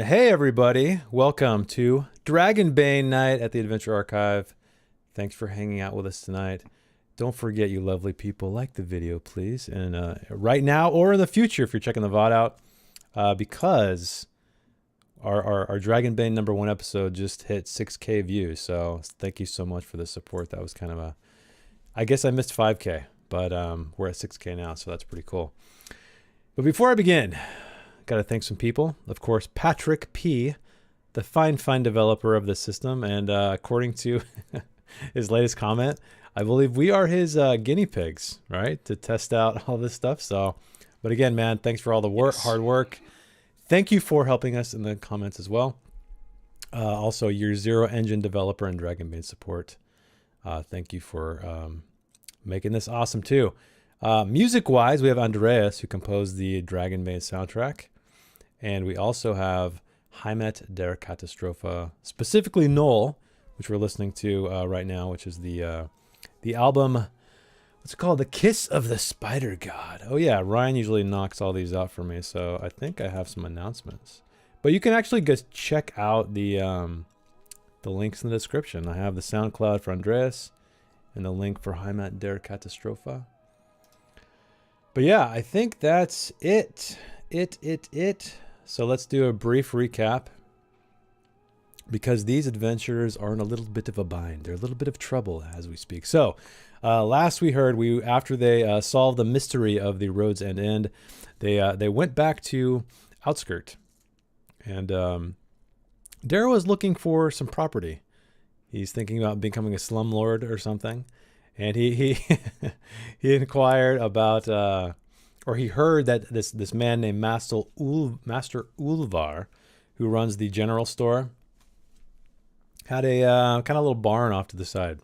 hey everybody, welcome to Dragonbane night at the Adventure Archive. Thanks for hanging out with us tonight. Don't forget, you lovely people, like the video, please. And right now or in the future, if you're checking the VOD out, because our Dragonbane #1 episode just hit 6K views. So thank you so much for the support. That was kind of I guess I missed 5K, but we're at 6K now, so that's pretty cool. But before I begin, got to thank some people. Of course, Patrick P., the fine developer of the system. And according to his latest comment, I believe we are his guinea pigs, right? To test out all this stuff. So, but again, man, thanks for all the work, hard work. Thank you for helping us in the comments as well. Also, your Zero Engine developer and Dragonbane support. Thank you for making this awesome too. Music-wise, we have Andreas, who composed the Dragonbane soundtrack. And we also have Heimat der Katastrophe, specifically Noel, which we're listening to right now, which is the album, what's it called? The Kiss of the Spider God. Oh yeah, Ryan usually knocks all these out for me, so I think I have some announcements. But you can actually just check out the links in the description. I have the SoundCloud for Andreas and the link for Heimat der Katastrophe. But yeah, I think that's it. So let's do a brief recap, because these adventurers are in a little bit of a bind. They're a little bit of trouble as we speak. So last we heard, after they solved the mystery of the Road's End, they went back to Outskirt. And Darrow was looking for some property. He's thinking about becoming a slumlord or something. And he inquired about, or he heard that this man named Master Ulvar, who runs the general store, had a kind of little barn off to the side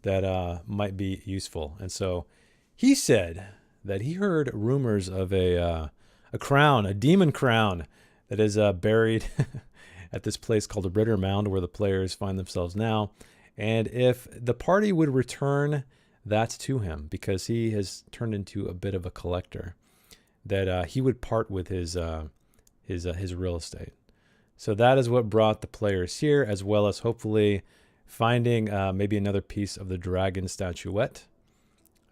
that might be useful. And so he said that he heard rumors of a crown, a demon crown, that is buried at this place called the Riddermound, where the players find themselves now. And if the party would return that to him, because he has turned into a bit of a collector, that he would part with his real estate. So that is what brought the players here, as well as hopefully finding maybe another piece of the dragon statuette.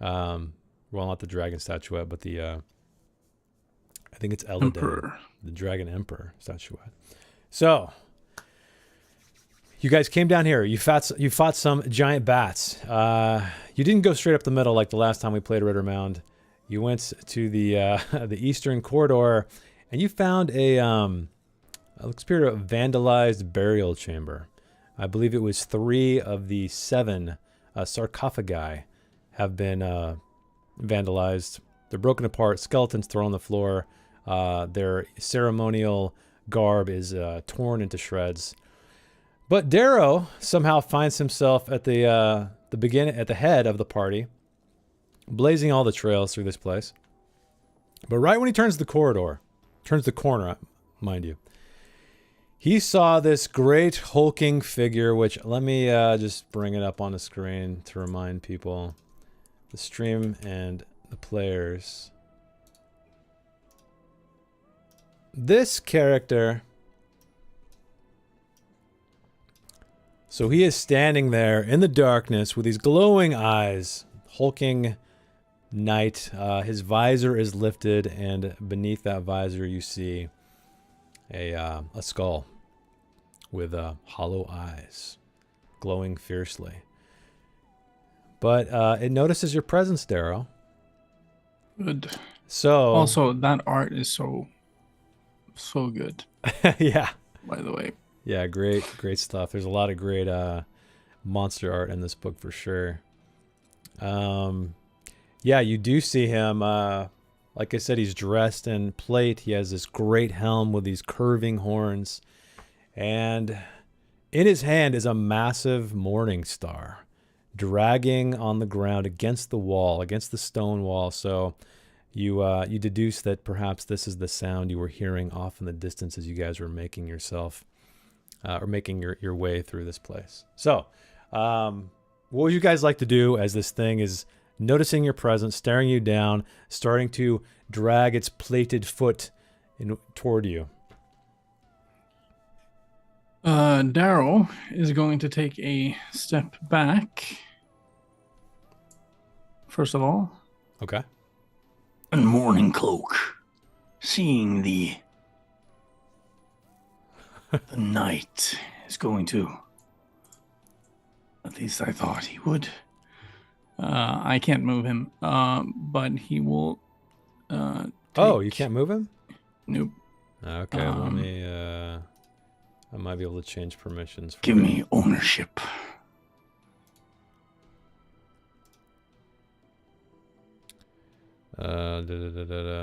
Well, not the dragon statuette, but the I think it's Elodin, the dragon emperor statuette. So you guys came down here. You fought some giant bats. You didn't go straight up the middle like the last time we played Riddermound. You went to the eastern corridor, and you found a vandalized burial chamber. I believe it was 3 of the 7 sarcophagi have been vandalized. They're broken apart, skeletons thrown on the floor. Their ceremonial garb is torn into shreds. But Darrow somehow finds himself at the head of the party, blazing all the trails through this place. But right when he turns the corner, mind you, he saw this great hulking figure, which let me just bring it up on the screen to remind people, the stream and the players. This character, so he is standing there in the darkness with these glowing eyes, hulking knight. His visor is lifted, and beneath that visor you see a skull with hollow eyes, glowing fiercely. But it notices your presence, Darrow. Good. So also, that art is so good. Yeah. By the way. Yeah, great stuff. There's a lot of great monster art in this book for sure. Yeah, you do see him. Like I said, he's dressed in plate. He has this great helm with these curving horns. And in his hand is a massive morning star dragging on the ground against the wall, against the stone wall. So you deduce that perhaps this is the sound you were hearing off in the distance as you guys were making yourself or making your way through this place. So what would you guys like to do as this thing is noticing your presence, staring you down, starting to drag its plated foot toward you? Darrow is going to take a step back. First of all, Okay. And Morning Cloak, seeing the night is going to. At least I thought he would. I can't move him, but he will. Oh, you can't move him? Nope. Okay, let me. I might be able to change permissions. For Give me ownership.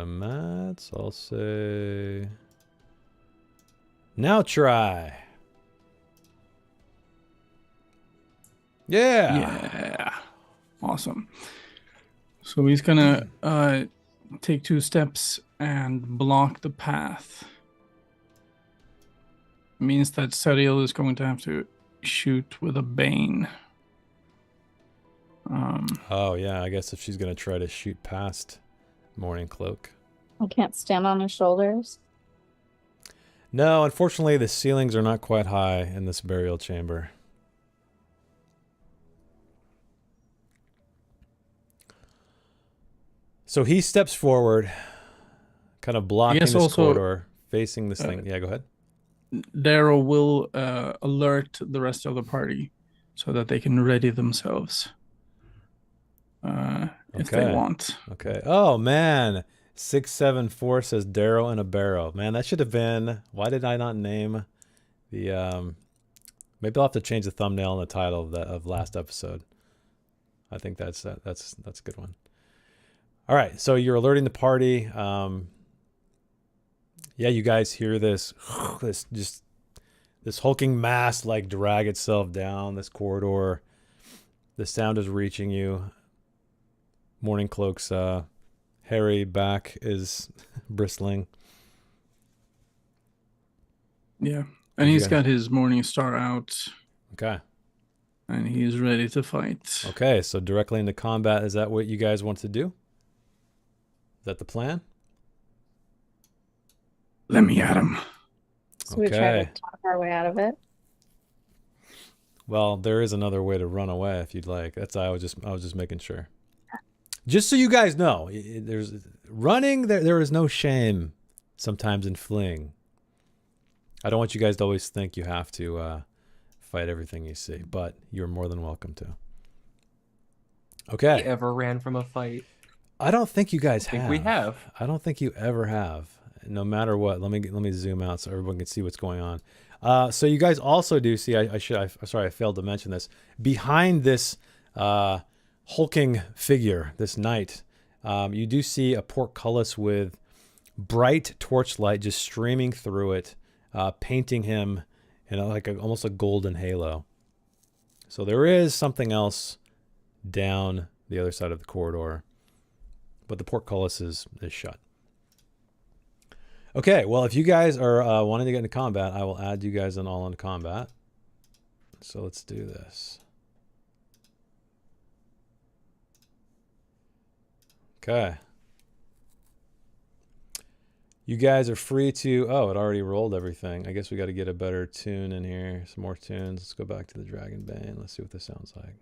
Mats, I'll say. Now try. Yeah. Yeah. Awesome. So he's gonna take 2 steps and block the path. Means that Serial is going to have to shoot with a Bane. Oh yeah, I guess if she's gonna try to shoot past Morning Cloak. I can't stand on his shoulders. No, unfortunately the ceilings are not quite high in this burial chamber. So he steps forward, kind of blocking this corridor, facing this thing. Yeah, go ahead. Darrow will alert the rest of the party so that they can ready themselves if they want. Okay. Oh, man. 674 says Darrow in a barrow. Man, that should have been... Why did I not name the... Maybe I'll have to change the thumbnail and the title of last episode. I think that's a good one. All right, so you're alerting the party. Yeah, you guys hear this hulking mass like drag itself down this corridor. The sound is reaching you. Morning Cloak's hairy back is bristling. Yeah, and he's got his Morning Star out. Okay. And he's ready to fight. Okay, so directly into combat. Is that what you guys want to do? Is that the plan? Let me at him. So we try to talk our way out of it. Well, there is another way to run away if you'd like. I was just making sure. Just so you guys know, there's running. There is no shame sometimes in fleeing. I don't want you guys to always think you have to fight everything you see, but you're more than welcome to. Okay. We ever ran from a fight? I don't think you guys have. We have. I don't think you ever have. No matter what. Let me zoom out so everyone can see what's going on. So you guys also do see. Sorry, I failed to mention this. Behind this hulking figure, this knight, you do see a portcullis with bright torchlight just streaming through it, painting him in almost a golden halo. So there is something else down the other side of the corridor, but the portcullis is shut. Okay, well, if you guys are wanting to get into combat, I will add you guys in all into combat. So let's do this. Okay. You guys are free to... Oh, it already rolled everything. I guess we got to get a better tune in here. Some more tunes. Let's go back to the Dragonbane. Let's see what this sounds like.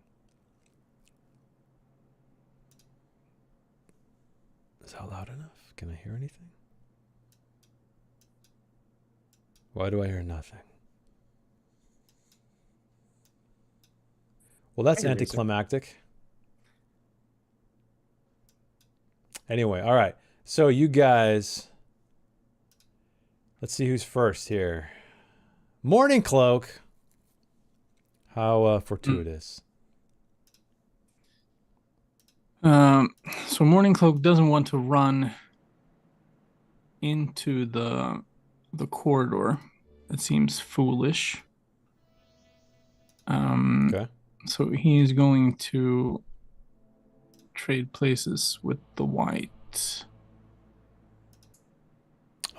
Is that loud enough? Can I hear anything? Why do I hear nothing? Well, that's anticlimactic. Anyway, all right. So you guys... Let's see who's first here. Morning Cloak. How fortuitous. So Morning Cloak doesn't want to run into the corridor. It seems foolish. Okay. So he's going to trade places with the white.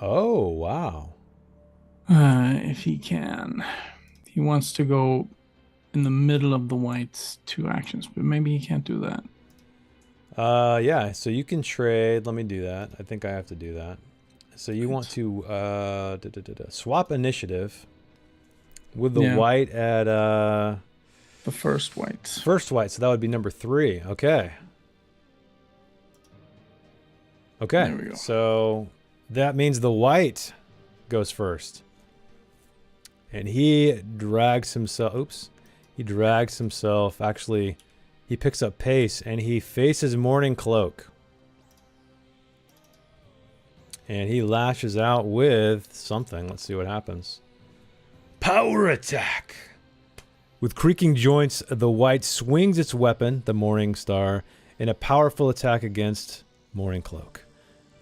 Oh, wow. If he can. He wants to go in the middle of the white's 2 actions, but maybe he can't do that. Yeah, so you can trade. Let me do that. I think I have to do that. So you want to swap initiative with the Yeah. white at The first white. first white, so that would be number 3. Okay. Okay. There we go. So that means the white goes first. And he drags himself. Oops. He drags himself. Actually, he picks up pace and he faces Morning Cloak. And he lashes out with something. Let's see what happens. Power attack. With creaking joints, the white swings its weapon, the Morning Star, in a powerful attack against Morning Cloak.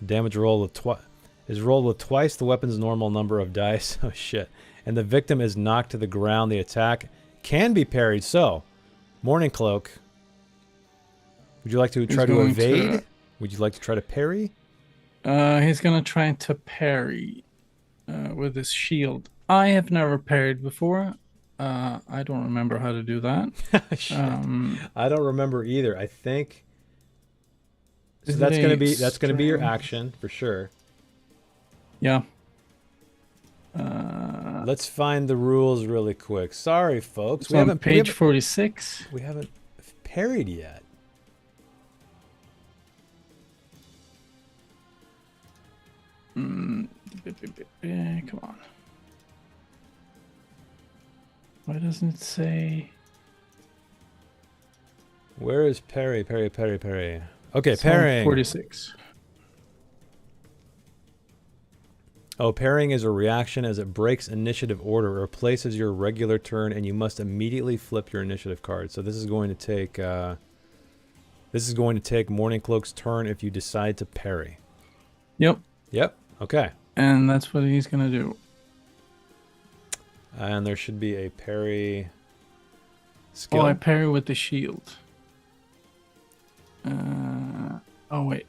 Damage roll is rolled with twice the weapon's normal number of dice. Oh shit. And the victim is knocked to the ground. The attack can be parried. So, Morning Cloak, would you like to try to evade? Would you like to try to parry? He's gonna try to parry with his shield. I have never parried before. I don't remember how to do that. Shit. I don't remember either. I think so. Is That's it gonna be your strength? action for sure. Yeah. Let's find the rules really quick. Sorry, folks. It's on page 46. We haven't parried yet. Come on. Why doesn't it say? Where is parry? Parry. Okay, It's on parrying. 46. Oh, parrying is a reaction as it breaks initiative order or replaces your regular turn, and you must immediately flip your initiative card. So this is going to take Morning Cloak's turn if you decide to parry. Yep. Yep. Okay. And that's what he's gonna do. And there should be a parry skill. Oh, I parry with the shield. Oh, wait.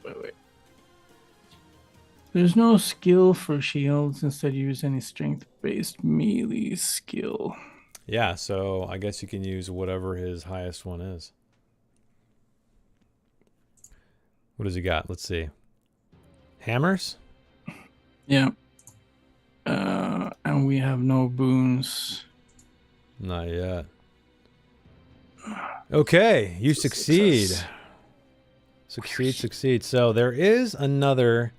There's no skill for shields. Instead, use any strength-based melee skill. Yeah, so I guess you can use whatever his highest one is. What does he got? Let's see. Hammers? Yeah. And we have no boons. Not yet. Okay, you succeed. Succeed. So there is another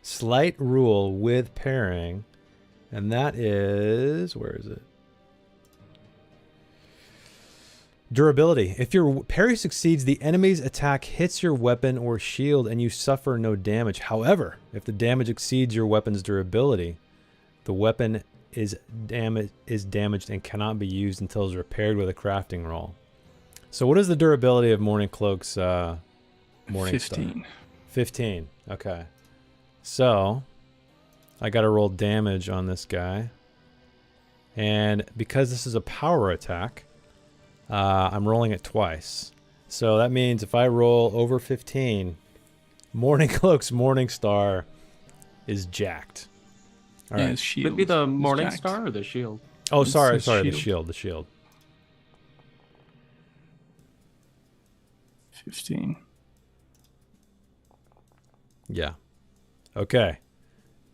slight rule with parrying, and that is, where is it? Durability. If your parry succeeds, the enemy's attack hits your weapon or shield and you suffer no damage. However, if the damage exceeds your weapon's durability, the weapon is damaged and cannot be used until it's repaired with a crafting roll. So what is the durability of Morning Cloak's Morning 15. Star? 15. Okay. So I got to roll damage on this guy. And because this is a power attack, I'm rolling it twice. So that means if I roll over 15, Morning Cloak's Morning Star is jacked. All Yeah, right. his shield. Would it be the is Morning jacked. Star or the shield? Oh, It's sorry, his the shield. shield. 15. Yeah. Okay.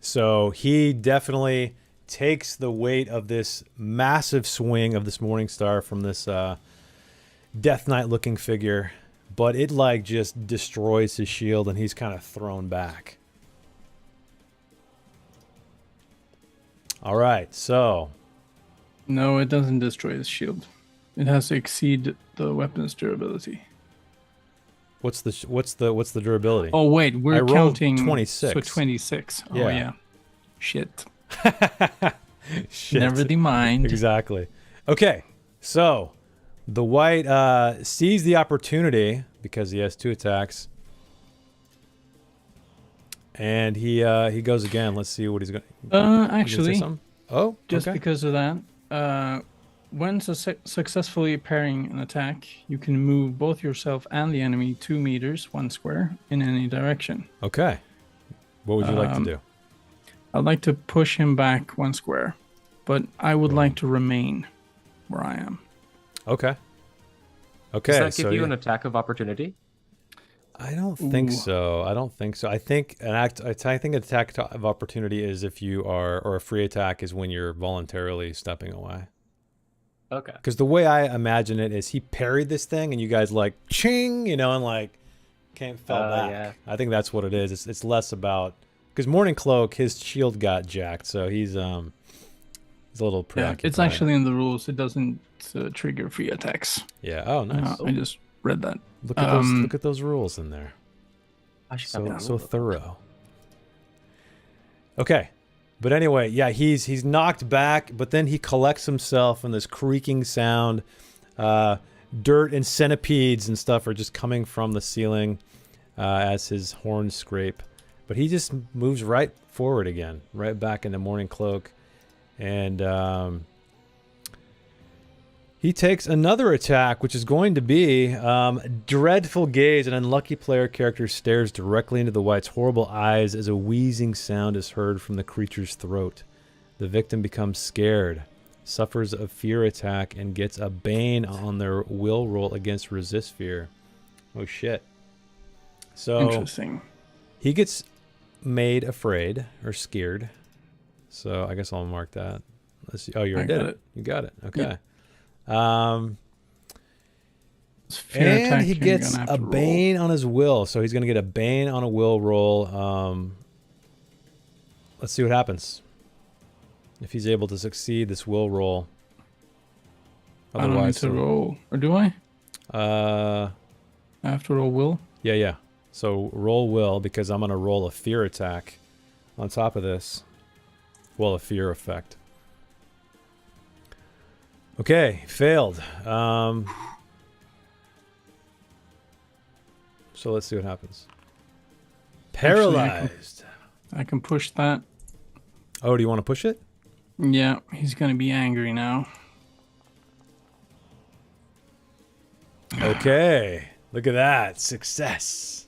So he definitely takes the weight of this massive swing of this Morning Star from this Death Knight looking figure, but it like just destroys his shield and he's kind of thrown back. All right, so No, it doesn't destroy his shield. It has to exceed the weapon's durability. what's the durability? Oh wait, I we're rolled counting 26. So 26. Oh Yeah. yeah. Shit. Shit. Never the mind. Exactly. Okay, so the white sees the opportunity because he has 2 attacks, and he goes again. Let's see what he's going. Actually, Oh, just okay. because of that, when successfully parrying an attack, you can move both yourself and the enemy 2 meters, 1 square, in any direction. Okay. What would you like to do? I'd like to push him back 1 square, but I would like to remain where I am. Okay. Okay. Does that so give you an attack of opportunity? I don't think Ooh. so. I think I think an attack of opportunity is if you are, or a free attack is when you're voluntarily stepping away. Okay. Because the way I imagine it is he parried this thing and you guys like ching, you know, and like fell back. Yeah. I think that's what it is. It's less about because Morning Cloak, his shield got jacked, so he's a little Yeah, preoccupied. it's actually in the rules. It doesn't trigger free attacks. Yeah. Oh, nice. I just read that. Look at those. Look at those rules in there. I should So thorough. Okay. But anyway, yeah, he's knocked back, but then he collects himself and this creaking sound. Dirt and centipedes and stuff are just coming from the ceiling as his horns scrape. But he just moves right forward again, right back into Morning Cloak. And he takes another attack, which is going to be Dreadful Gaze. An unlucky player character stares directly into the White's horrible eyes as a wheezing sound is heard from the creature's throat. The victim becomes scared, suffers a fear attack, and gets a Bane on their will roll against resist fear. Oh, shit. So Interesting. he gets made afraid or scared. So I guess I'll mark that. Let's see. Oh, you already did it. You got it. Okay. Yeah. And he gets a Bane on his will. So he's going to get a Bane on a will roll. Let's see what happens. If he's able to succeed this will roll. I don't need to roll. Or do I? I have to roll will? Yeah. So roll will because I'm going to roll a fear attack on top of this. Well, a fear effect. Okay, failed. So let's see what happens. Paralyzed. Actually, I can push that. Oh, do you want to push it? Yeah, he's going to be angry now. Okay, look at that. Success.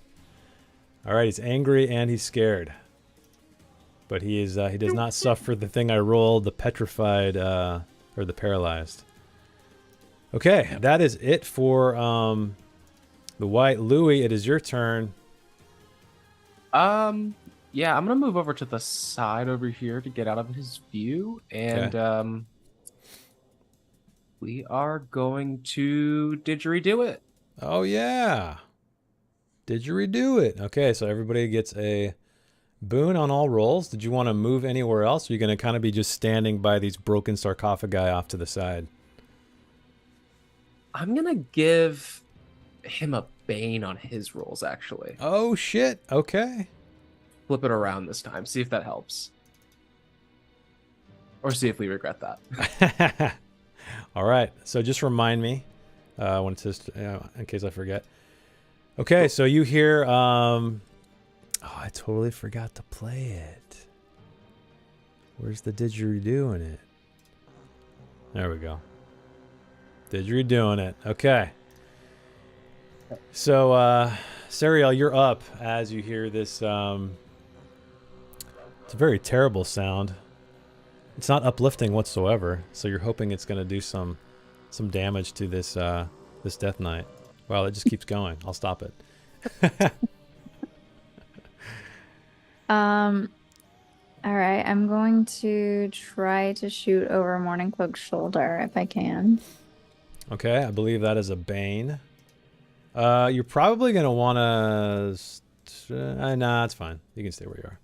All right, he's angry and he's scared. But he does not suffer the thing I rolled, the petrified, or the paralyzed. Okay, that is it for the White. Louis, it is your turn. Yeah, I'm gonna move over to the side over here to get out of his view, and we are going to didgeridoo it. Oh yeah, didgeridoo it. Okay, so everybody gets a boon on all rolls. Did you want to move anywhere else? Or are you going to kind of be just standing by these broken sarcophagi off to the side? I'm gonna give him a Bane on his rolls, actually. Oh shit. Okay. Flip it around this time. See if that helps. Or see if we regret that. All right. So just remind me when it's just, in case I forget. Okay. So you hear, oh, I totally forgot to play it. Where's the didgeridoo in it? There we go. Didgeridoo it. Okay. So, Serial, you're up as you hear this. It's a very terrible sound. It's not uplifting whatsoever. So you're hoping it's going to do some damage to this this Death Knight. Wow, it just keeps going. I'll stop it. All right, I'm going to try to shoot over Morning Cloak's shoulder if I can. Okay, I believe that is a Bane. You're probably going to want to... nah, it's fine. You can stay where you are.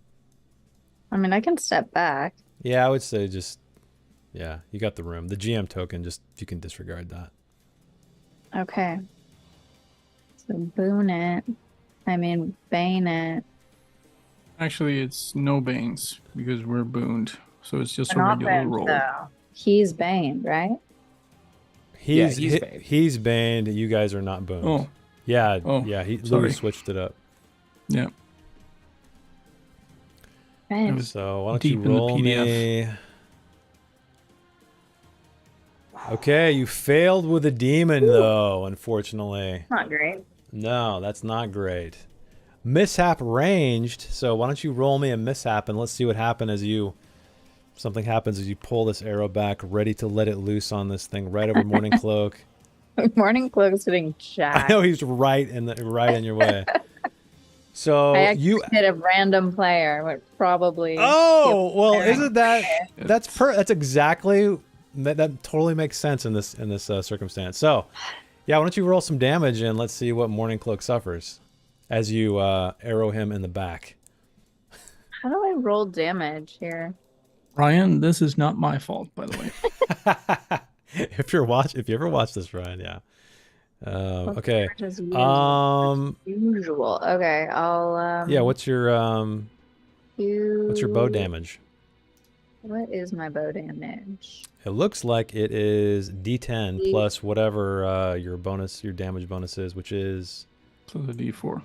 I mean, I can step back. Yeah, I would say just... Yeah, you got the room. The GM token, just you can disregard that. Okay. So boon it. I mean, Bane it. Actually, it's no Banes because we're booned. So it's just We're a not regular Bane, roll. though. He's Bane, right? He's Bane. He's Baned. You guys are not boned. Oh. Yeah, Oh, yeah. Louis sorry. switched it up. Yeah. Bane. was So why don't deep you in the roll PDF. me? Okay, you failed with a demon though, unfortunately. Not great. No, that's not great. Mishap ranged. So why don't you roll me a mishap and let's see what happens as something happens as you pull this arrow back, ready to let it loose on this thing right over Morning Cloak. Morning Cloak's hitting I Jack. know he's right in your way. So I actually you hit a random player, which probably. Oh, well, fair. isn't that that's exactly that totally makes sense in this circumstance. So, yeah, why don't you roll some damage and let's see what Morning Cloak suffers as you arrow him in the back. How do I roll damage here? Ryan, this is not my fault, by the way. If you ever watch this, Ryan, yeah. Okay. As usual. Okay, I'll Yeah, what's your bow damage? What is my bow damage? It looks like it is D10 plus whatever your damage bonus is, which is So the D4.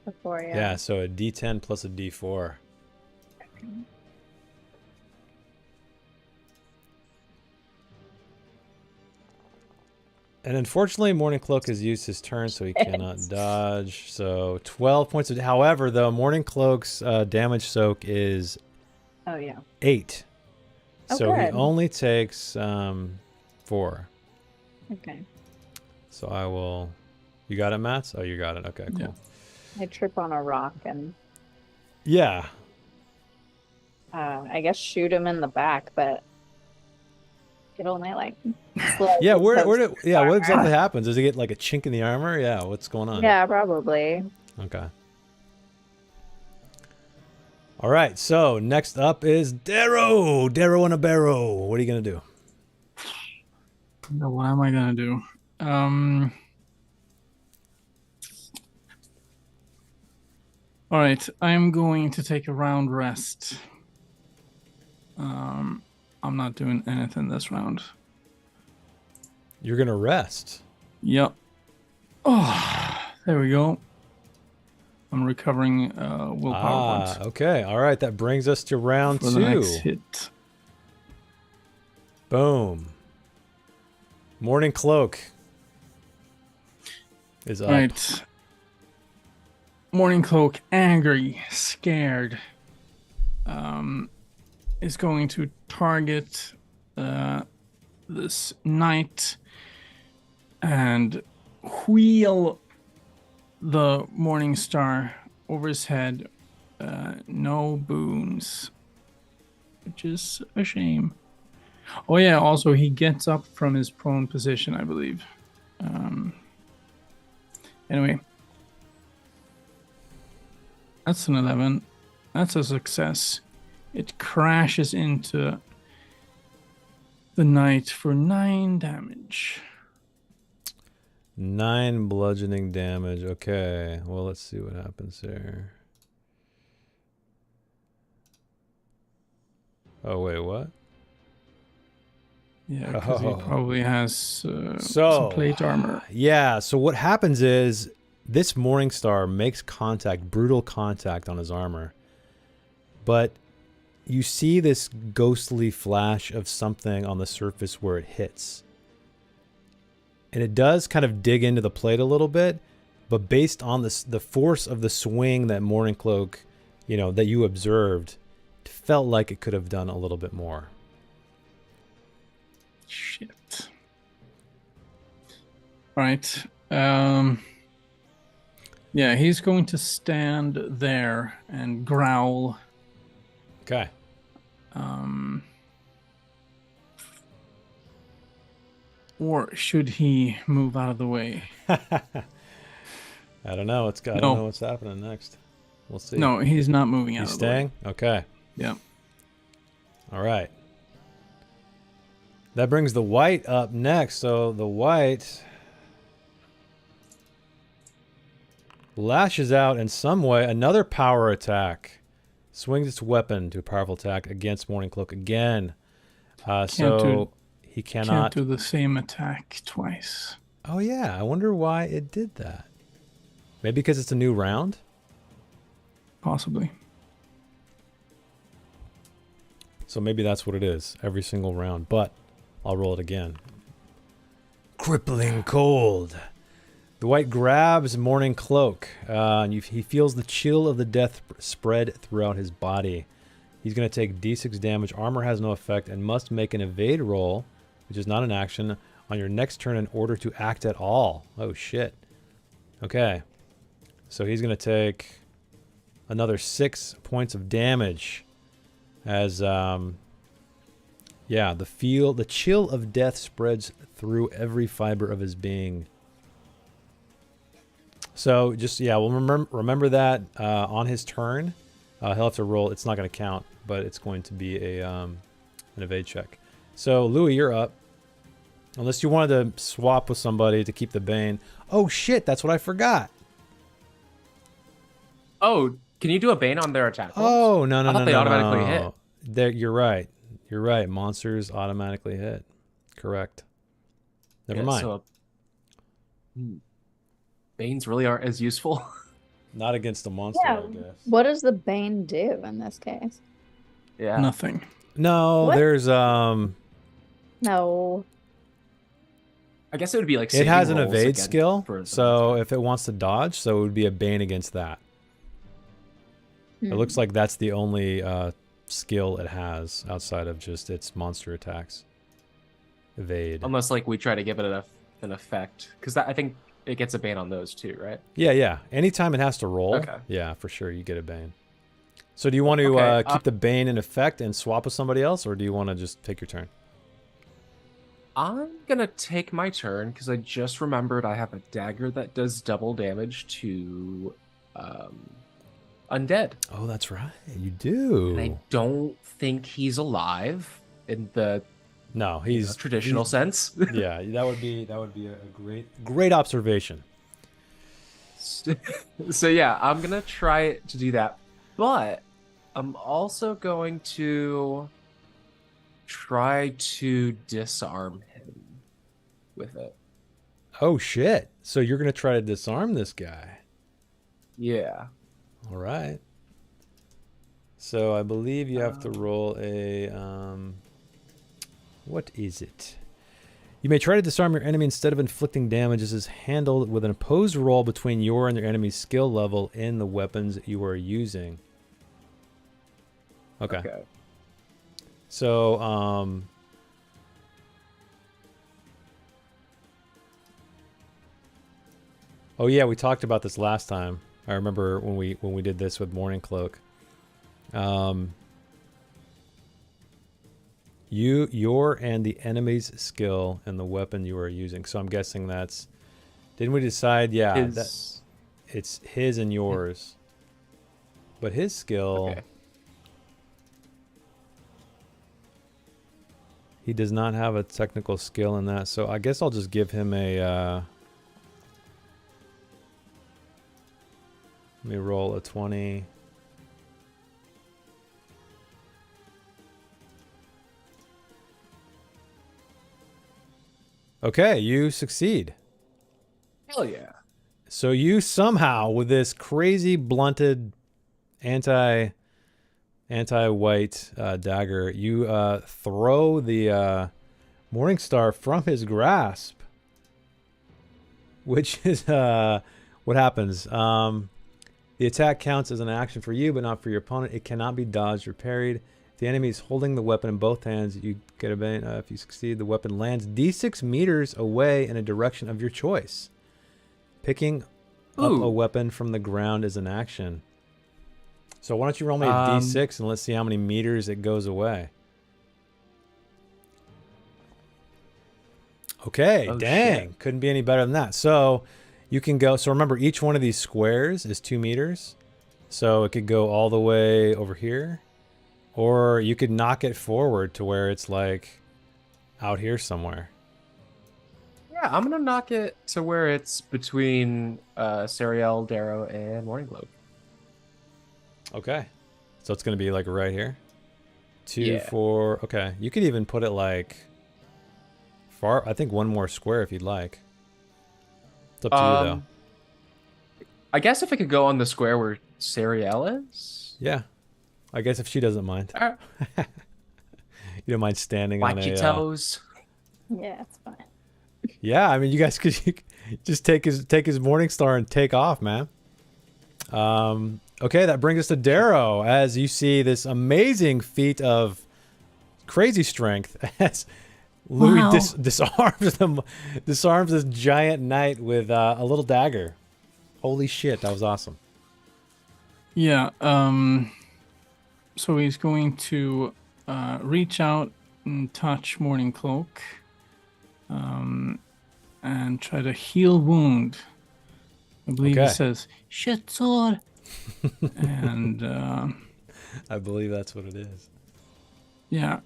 Before, yeah. yeah, so a D10 plus a D4. And unfortunately, Morning Cloak has used his turn, so he cannot dodge. So 12 points of... However, though, Morning Cloak's damage soak is 8. Oh, So he good. only takes 4. Okay. So I will... You got it, Mats? Oh, you got it. Okay, cool. Yeah. I trip on a rock and Yeah. I guess shoot him in the back, but it only like Yeah, what armor. exactly happens? Does he get like a chink in the armor? Yeah, what's going on? Yeah, probably. Okay. All right, so next up is Darrow. Darrow in a barrow. What are you going to do? Now, what am I gonna do? All right, I'm going to take a round rest. I'm not doing anything this round. You're going to rest. Yep. Oh, there we go. I'm recovering willpower points Okay. All right, that brings us to round for 2. the next hit. Boom. Morning Cloak is up. Right. Morning Cloak, angry, scared, is going to target this knight and wheel the Morning Star over his head. No boons, which is a shame. Oh yeah, also he gets up from his prone position, I believe. Anyway. That's an 11. That's a success. It crashes into the knight for 9 damage. 9 bludgeoning damage. Okay. Well, let's see what happens here. Oh, wait, what? Yeah, because he probably has So, some plate armor. Yeah, so what happens is this Morning Star makes contact, brutal contact on his armor. But you see this ghostly flash of something on the surface where it hits. And it does kind of dig into the plate a little bit, but based on the force of the swing that Morning Cloak, that you observed, it felt like it could have done a little bit more. Shit. All right. Yeah, he's going to stand there and growl. Okay. Or should he move out of the way? I don't know. I don't know what's happening next. We'll see. No, he's not moving out He's of the way. staying? Okay. Yeah. All right. That brings the white up next. So the white lashes out in some way. Another power attack. Swings its weapon to a powerful attack against Morning Cloak again. He cannot Can't do the same attack twice. Oh yeah, I wonder why it did that. Maybe because it's a new round? Possibly. So maybe that's what it is, every single round. But I'll roll it again. Crippling cold. The white grabs Morning Cloak. He feels the chill of the death spread throughout his body. He's going to take D6 damage. Armor has no effect and must make an evade roll, which is not an action, on your next turn in order to act at all. Oh, shit. Okay. So he's going to take another 6 points of damage as Yeah, the chill of death spreads through every fiber of his being. So just, yeah, well, remember that on his turn, he'll have to roll. It's not going to count, but it's going to be an evade check. So, Louis, you're up. Unless you wanted to swap with somebody to keep the Bane. Oh, shit, that's what I forgot. Oh, can you do a Bane on their attack rolls? Oh, no, I thought they automatically hit. hit. There, you're right. You're right. Monsters automatically hit. Correct. Never mind. So, Banes really aren't as useful. Not against the monster, Yeah. I guess. What does the Bane do in this case? Yeah. Nothing. No, What? there's No. I guess it would be like it has an saving rolls evade again skill, for the so monster. if it wants to dodge, so it would be a Bane against that. It looks like that's the only skill it has outside of just its monster attacks. Evade. Unless like we try to give it an effect, because I think it gets a Bane on those too, right? Yeah. Anytime it has to roll, Okay. yeah, for sure, you get a Bane. So do you want to Okay, keep the Bane in effect and swap with somebody else, or do you want to just take your turn? I'm gonna take my turn because I just remembered I have a dagger that does double damage to undead. Oh, that's right, you do. And I don't think he's alive in the No, he's traditional sense. Yeah, that would be a great observation. So yeah, I'm gonna try to do that, but I'm also going to try to disarm him with it. Oh shit! So you're gonna try to disarm this guy? Yeah. All right. So I believe you have to roll a what is it? You may try to disarm your enemy instead of inflicting damage. This is handled with an opposed roll between your and your enemy's skill level in the weapons you are using. Okay. So, oh yeah, we talked about this last time. I remember when we did this with Morning Cloak. Your and the enemy's skill and the weapon you are using. So I'm guessing that's. Didn't we decide? Yeah, it's his and yours. But his skill. Okay. He does not have a technical skill in that, so I guess I'll just give him a. Let me roll a 20. Okay, you succeed. Hell yeah. So you somehow, with this crazy blunted anti-white dagger, you throw the Morningstar from his grasp, which is what happens. The attack counts as an action for you, but not for your opponent. It cannot be dodged or parried. If the enemy is holding the weapon in both hands, you get a Bane. If you succeed, the weapon lands D6 meters away in a direction of your choice. Picking up a weapon from the ground is an action. So why don't you roll me a D6 and let's see how many meters it goes away. Okay, Oh, dang. shit. Couldn't be any better than that. So you can go. So remember, each one of these squares is 2 meters. So it could go all the way over here. Or you could knock it forward to where it's like out here somewhere. Yeah, I'm gonna knock it to where it's between Sariel, Darrow, and Morning Globe. Okay. So it's going to be like right here. 2, Yeah. 4. Okay. You could even put it like far. I think one more square if you'd like. It's up to you though. I guess if it could go on the square where Sariel is. Yeah. I guess if she doesn't mind. All right. You don't mind standing on Wacky a... toes. Yeah, it's fine. Yeah, I mean, you guys could just take his Morningstar and take off, man. Okay, that brings us to Darrow, as you see this amazing feat of crazy strength as Louis Wow. disarms this giant knight with a little dagger. Holy shit, that was awesome. Yeah. So he's going to reach out touch Morning Cloak and try to heal wound. I believe he Okay. says, shit sword. And I believe that's what it is. yeah.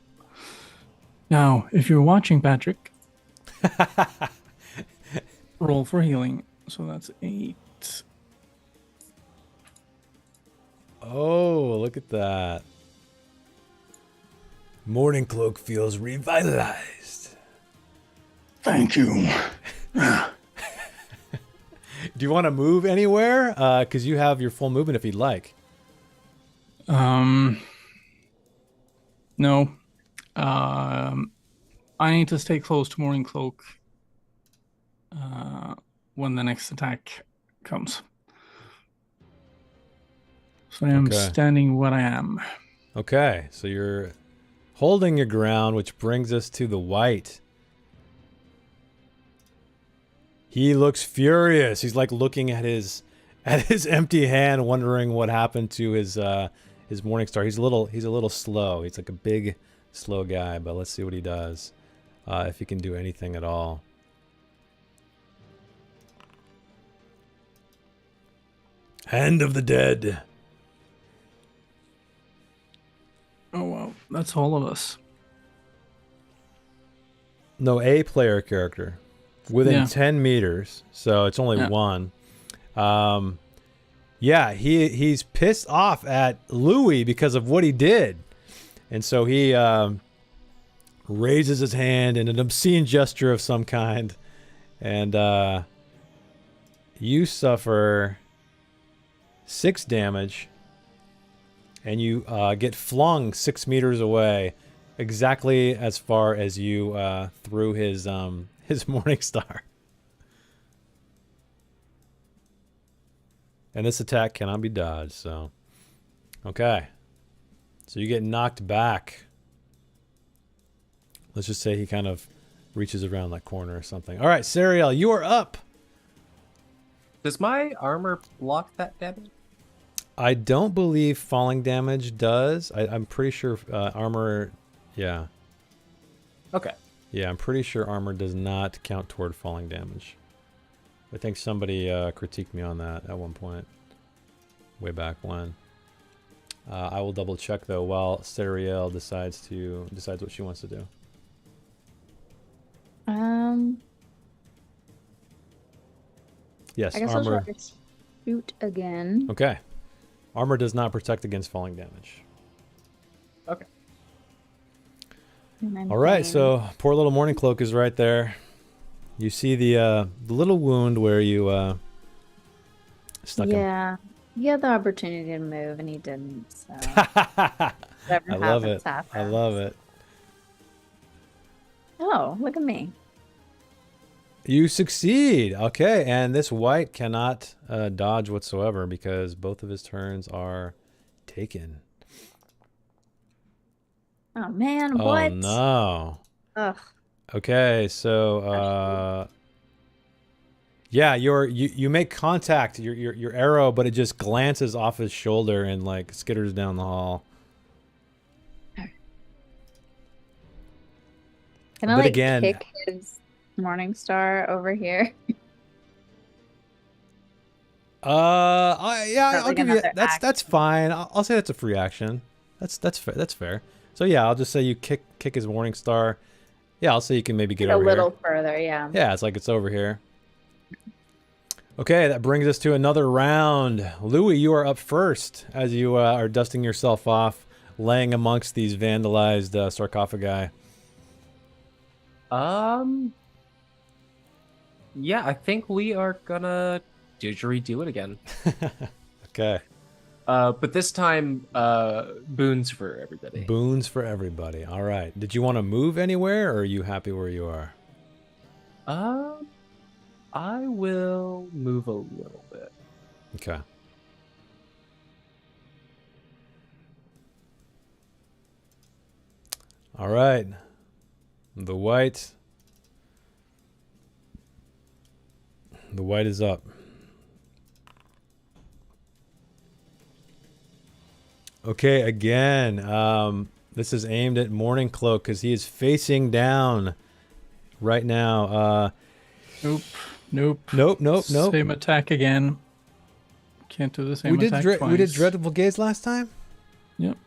Now, if you're watching, Patrick, roll for healing. So that's 8. Oh, look at that. Morning Cloak feels revitalized. Thank you. Do you want to move anywhere? Because you have your full movement if you'd like. No. I need to stay close to Morning Cloak when the next attack comes. So I am Okay. standing where I am. Okay, so you're holding your ground, which brings us to the white. He looks furious. He's like looking at his empty hand, wondering what happened to his morning star. He's a little slow. He's like a big, slow guy. But let's see what he does, if he can do anything at all. Hand of the dead. Oh, well, that's all of us. No, a player character within Yeah. 10 meters, so it's only Yeah. one. Yeah, he's pissed off at Louis because of what he did, and so he raises his hand in an obscene gesture of some kind, and you suffer 6 damage, and you get flung 6 meters away, exactly as far as you threw his morning star. And this attack cannot be dodged, so okay. So you get knocked back. Let's just say he kind of reaches around that corner or something. All right, Sariel, you are up. Does my armor block that damage? I don't believe falling damage does. I'm pretty sure armor, yeah. Okay. Yeah, I'm pretty sure armor does not count toward falling damage. I think somebody critiqued me on that at one point, way back when. I will double check though while Sariel decides what she wants to do. Yes, I guess I'll armor. try to shoot again. Okay, armor does not protect against falling damage. Okay. And I'm All right, playing- so poor little Morning Cloak is right there. You see the little wound where you stuck him. yeah, he had the opportunity to move and he didn't. So I whatever love happens, it. I happens. love it. Oh, look at me. You succeed. Okay, and this white cannot dodge whatsoever because both of his turns are taken. Oh man, Oh what? no. Ugh. Okay, so yeah, you make contact, your arrow, but it just glances off his shoulder and like skitters down the hall. Can I But like again- kick his morning star over here? Yeah, That I'll like give you another that's fine. I'll say that's a free action. That's fair. That's fair. So yeah, I'll just say you kick his morning star. Yeah, I'll say you can maybe get a over little here. further, yeah. Yeah, it's like it's over here. Okay, that brings us to another round. Louis, you are up first as you are dusting yourself off, laying amongst these vandalized sarcophagi. Yeah, I think we are gonna didgeridoo it again. Okay. But this time, boons for everybody. Boons for everybody. All right. Did you want to move anywhere, or are you happy where you are? I will move a little bit. Okay. All right. The white is up. Okay, again, This is aimed at Morning Cloak because he is facing down right now. Nope. Nope. Same attack again. Can't do the same attack twice. We did Dreadful Gaze last time? Yep.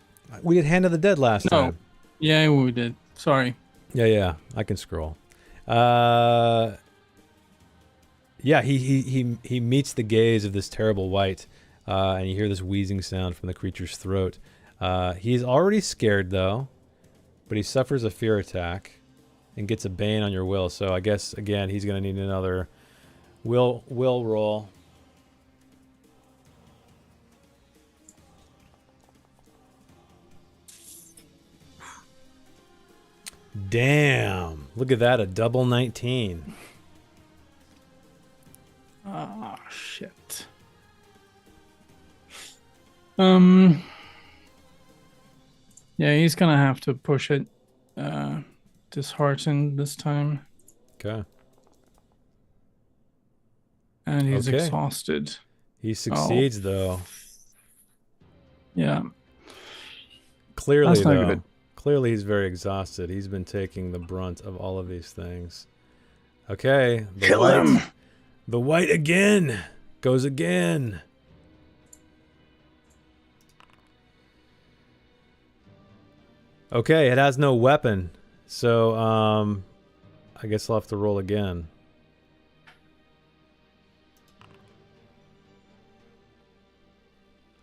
We did Hand of the Dead last time. Yeah, we did. Sorry. Yeah. I can scroll. Yeah, he meets the gaze of this terrible wight, and you hear this wheezing sound from the creature's throat. He's already scared, though, but he suffers a fear attack and gets a bane on your will. So I guess, again, he's going to need another will roll. Damn. Look at that, a double 19. Ah, shit. Yeah, he's gonna have to push it. Disheartened this time. Okay. And he's Okay. exhausted. He succeeds, though. Yeah. Clearly, That's not though. good. Clearly, he's very exhausted. He's been taking the brunt of all of these things. Okay. Kill him. The white again. Goes again. Okay, it has no weapon. So, I guess I'll have to roll again.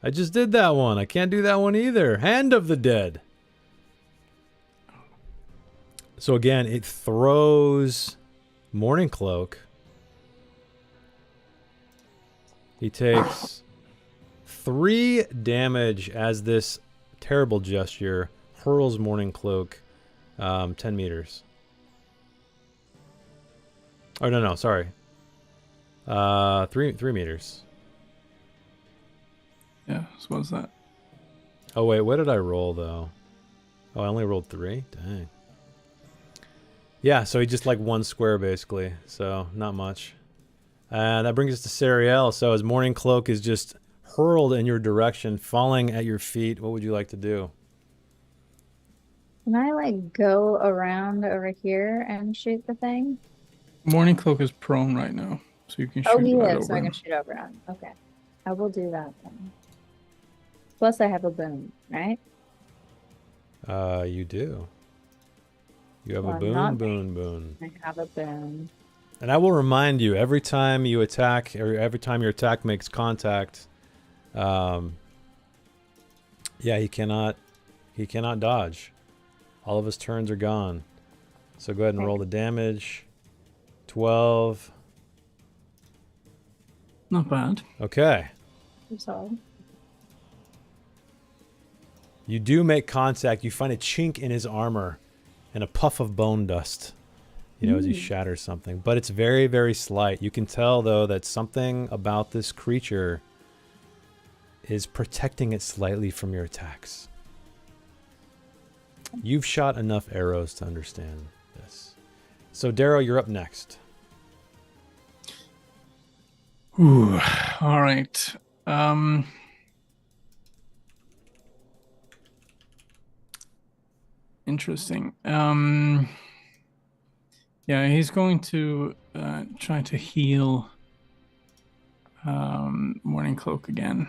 I just did that one. I can't do that one either. Hand of the Dead. So again, it throws Morning Cloak. He takes 3 damage as this terrible gesture hurls Morning Cloak 10 meters. Oh, no, sorry. 3 meters. Yeah, so what's that? Oh, wait, what did I roll, though? Oh, I only rolled 3? Dang. Yeah, so he just like 1 square, basically. So, not much. And that brings us to Sariel. So, as Morning Cloak is just hurled in your direction, falling at your feet, what would you like to do? Can I like go around over here and shoot the thing? Morning Cloak is prone right now, so you can shoot Oh, he right is, so over I him. can shoot over him. Okay. I will do that then. Plus I have a boon, right? You do. You have Well, a I'm boon, not- boon. I have a boon. And I will remind you, every time you attack, or every time your attack makes contact, yeah, he cannot dodge. All of his turns are gone. So go ahead and Okay. roll the damage. 12. Not bad. Okay. I'm sorry. You do make contact. You find a chink in his armor and a puff of bone dust, as he shatters something. But it's very, very slight. You can tell, though, that something about this creature is protecting it slightly from your attacks. You've shot enough arrows to understand this. So, Darrow, you're up next. Ooh, all right. Interesting. Yeah, he's going to try to heal Morning Cloak again.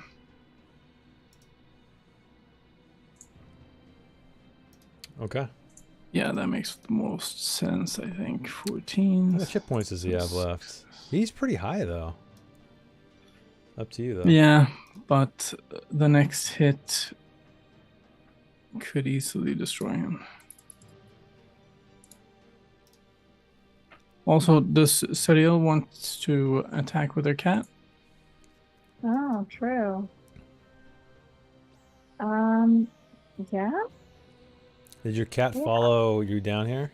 Okay. Yeah, that makes the most sense, I think. How 14. many hit points does he have left? He's pretty high, though. Up to you, though. Yeah, but the next hit could easily destroy him. Also, does Sariel want to attack with her cat? Oh, true. Yeah? Did your cat follow you down here?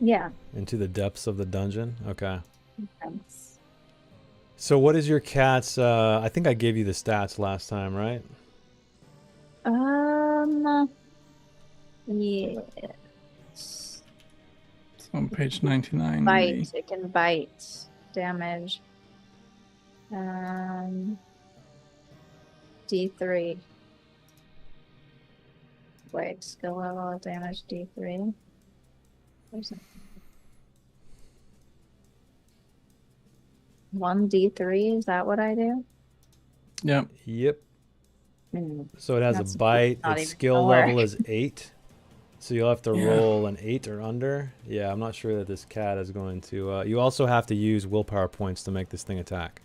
Yeah. Into the depths of the dungeon? Okay. Thanks. So what is your cat's, I think I gave you the stats last time, right? Yeah. It's on page 99. Bite. maybe. It can bite. Damage. D3. wait, skill level, damage D3. Where's it? 1d3, is that what I do? Yep. Yep. Hmm, So it has That's a bite. not Its even skill gonna level work. is 8. So you'll have to Yeah. roll an 8 or under. Yeah, I'm not sure that this cat is going to. You also have to use willpower points to make this thing attack.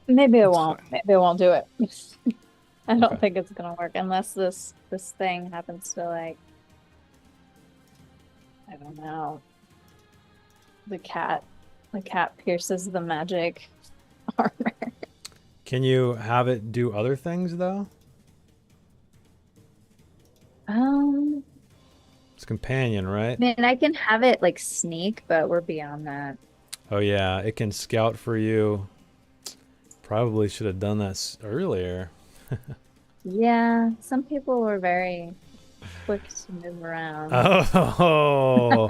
Maybe it That's won't. fine. Maybe it won't do it. I don't Okay. think it's gonna work unless this thing happens to like, I don't know. The cat pierces the magic armor. Can you have it do other things though? It's companion, right? I mean, I can have it like sneak, but we're beyond that. Oh yeah, it can scout for you. Probably should have done that earlier. Yeah, some people were very quick to move around. Oh,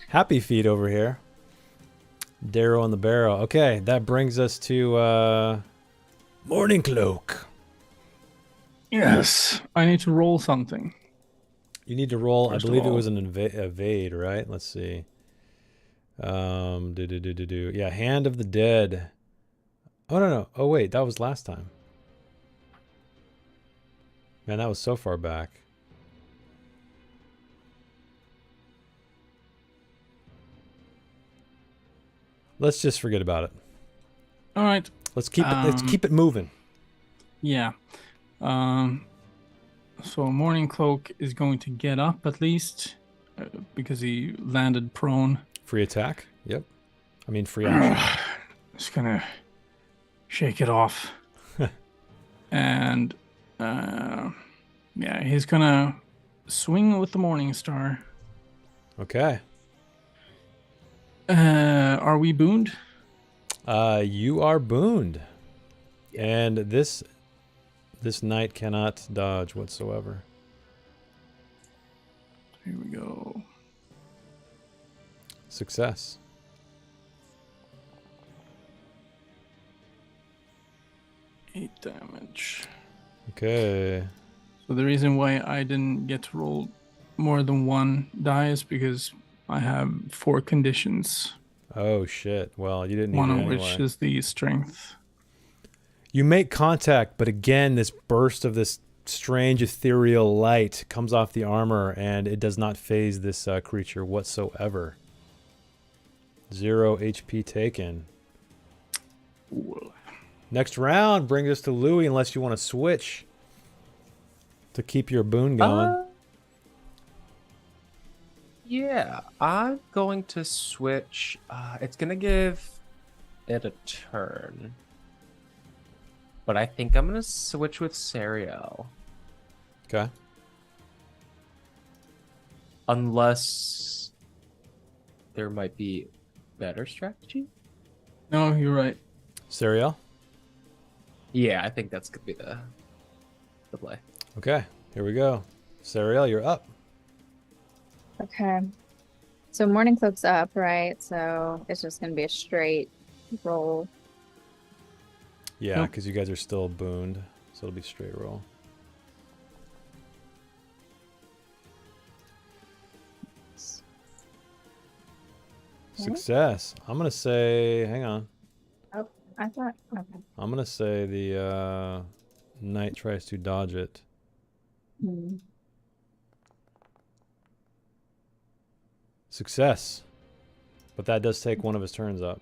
happy feet over here. Darrow on the barrel. Okay, that brings us to Morning Cloak. Yes. I need to roll something. You need to roll. First I of believe it all. was an evade, right? Let's see. Yeah, Hand of the Dead. Oh no. Oh wait, that was last time. Man, that was so far back. Let's just forget about it. All right. Let's keep it moving. Yeah. So Morning Cloak is going to get up at least because he landed prone. Free attack. Yep. I mean free action. Just gonna shake it off. And yeah, he's gonna swing with the Morning Star. Okay. Are we booned? You are booned. And this knight cannot dodge whatsoever. Here we go. Success. Eight damage. Okay. So the reason why I didn't get to roll more than one die is because I have 4 conditions. Oh shit. Well, you didn't need One it of anyway. which is the strength. You make contact, but again, this burst of this strange ethereal light comes off the armor, and it does not phase this creature whatsoever. 0 HP taken. Cool. Next round brings us to Louis, unless you want to switch to keep your boon going. Yeah, I'm going to switch. It's going to give it a turn. But I think I'm going to switch with Sariel. Okay. Unless there might be better strategy. No, you're right. Sariel? Yeah, I think that's going to be the play. Okay, here we go. Sariel, you're up. Okay. So Morning Cloak's up, right? So it's just gonna be a straight roll. Yeah, Nope. because you guys are still booned, so it'll be straight roll. Success. I'm gonna say, hang on. Oh, I thought. Okay. I'm gonna say the knight tries to dodge it. Hmm. Success. But that does take one of his turns up.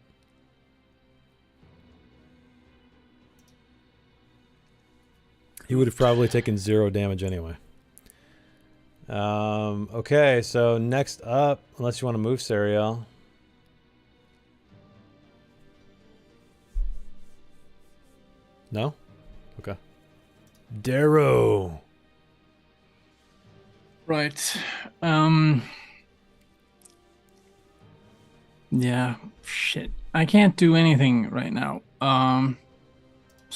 He would have probably taken 0 damage anyway. Okay, so next up, unless you want to move Sariel. No? Okay. Darrow. Right. Yeah, shit. I can't do anything right now. So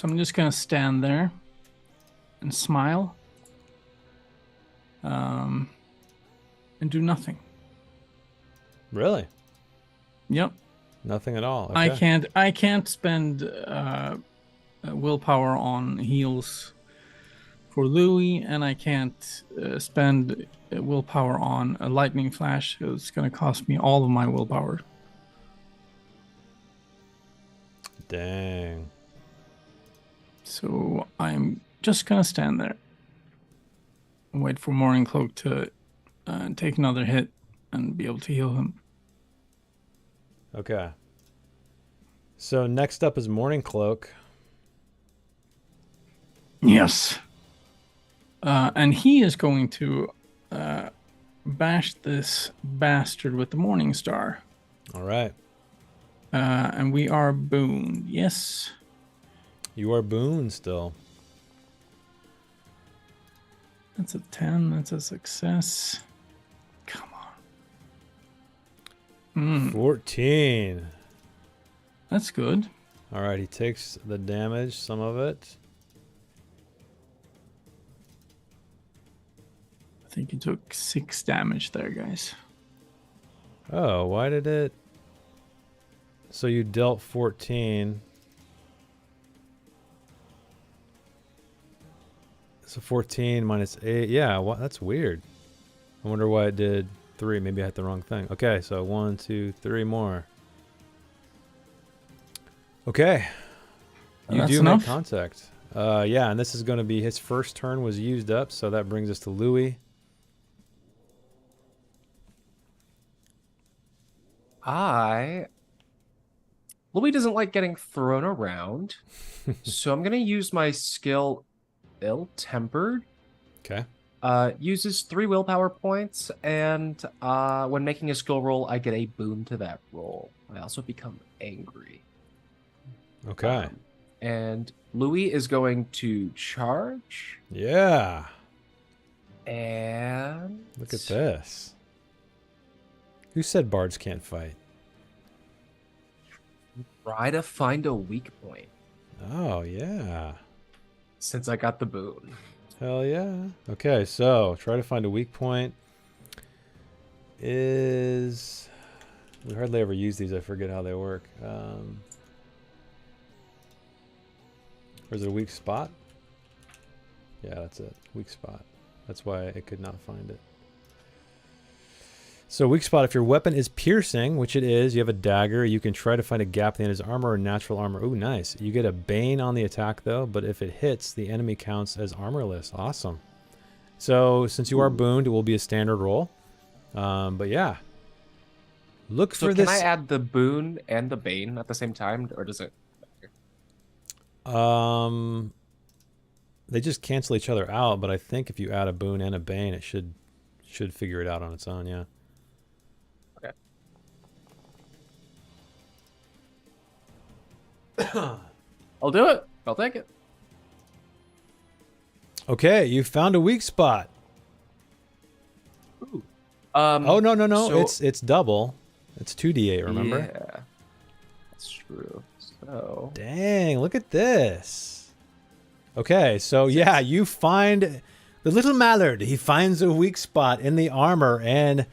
I'm just gonna stand there and smile. And do nothing. Really? Yep. Nothing at all. I Okay. can't spend willpower on heals for Louis, and I can't spend willpower on a lightning flash. It's going to cost me all of my willpower. Dang. So I'm just going to stand there and wait for Morning Cloak to take another hit and be able to heal him. Okay. So next up is Morning Cloak. Yes. And he is going to bash this bastard with the Morning Star. All right. And we are booned. Yes. You are boon still. That's a 10. That's a success. Come on. 14. That's good. All right, he takes the damage, some of it. I think you took 6 damage there, guys. Oh, why did it... So you dealt 14. So 14 minus 8. Yeah, well, that's weird. I wonder why it did 3. Maybe I had the wrong thing. Okay, so 1, 2, 3 more. Okay. You That's do enough? make contact. Yeah, and this is going to be his first turn was used up, so that brings us to Louis. Louis doesn't like getting thrown around, so I'm gonna use my skill Ill-Tempered. Okay. Uses 3 willpower points, and when making a skill roll, I get a boon to that roll. I also become angry. Okay. And Louis is going to charge. Yeah. And Look at this. Who said bards can't fight? try to find a weak point Oh, yeah. since I got the boon. Hell yeah. Okay, so try to find a weak point. Is... We hardly ever use these. I forget how they work. Or is it a weak spot? Yeah, that's it. Weak spot. That's why I could not find it. So weak spot, if your weapon is piercing, which it is, you have a dagger, you can try to find a gap in his armor or natural armor. Ooh, nice. You get a bane on the attack, though, but if it hits, the enemy counts as armorless. Awesome. So since you are booned, it will be a standard roll. But yeah. Look So for can this. I add the boon and the bane at the same time, or does it? They just cancel each other out, but I think if you add a boon and a bane, it should figure it out on its own, yeah. Okay. I'll do it. I'll take it. Okay, you found a weak spot. Ooh. Oh no. So, It's double. It's 2d8, remember? Yeah, that's true. So Dang, look at this. Okay, so yeah, you find the little mallard. He finds a weak spot in the armor, and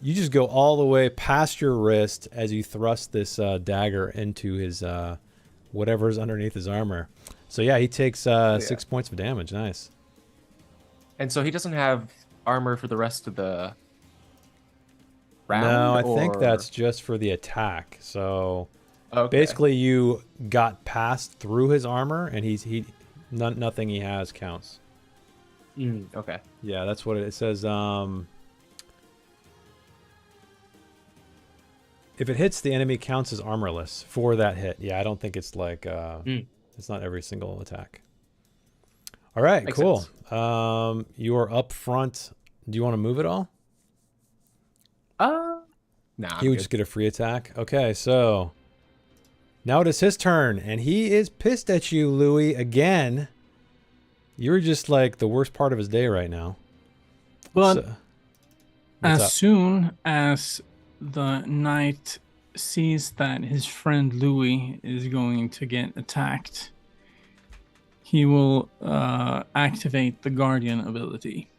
you just go all the way past your wrist as you thrust this dagger into his whatever's underneath his armor. So yeah, he takes 6 points of damage. Nice. And so he doesn't have armor for the rest of the round? No, I think or- that's just for the attack. So Okay. basically, you got passed through his armor, and nothing he has counts. Okay. Yeah, that's what it says. If it hits, the enemy counts as armorless for that hit. Yeah, I don't think it's like it's not every single attack. All right, Makes cool. sense. You are up front. Do you want to move at all? Nah. He would just get a free attack. Okay, so now it is his turn, and he is pissed at you, Louis, again. You're just like the worst part of his day right now. But So- what's as up? soon as the knight sees that his friend Louis is going to get attacked, he will activate the Guardian ability.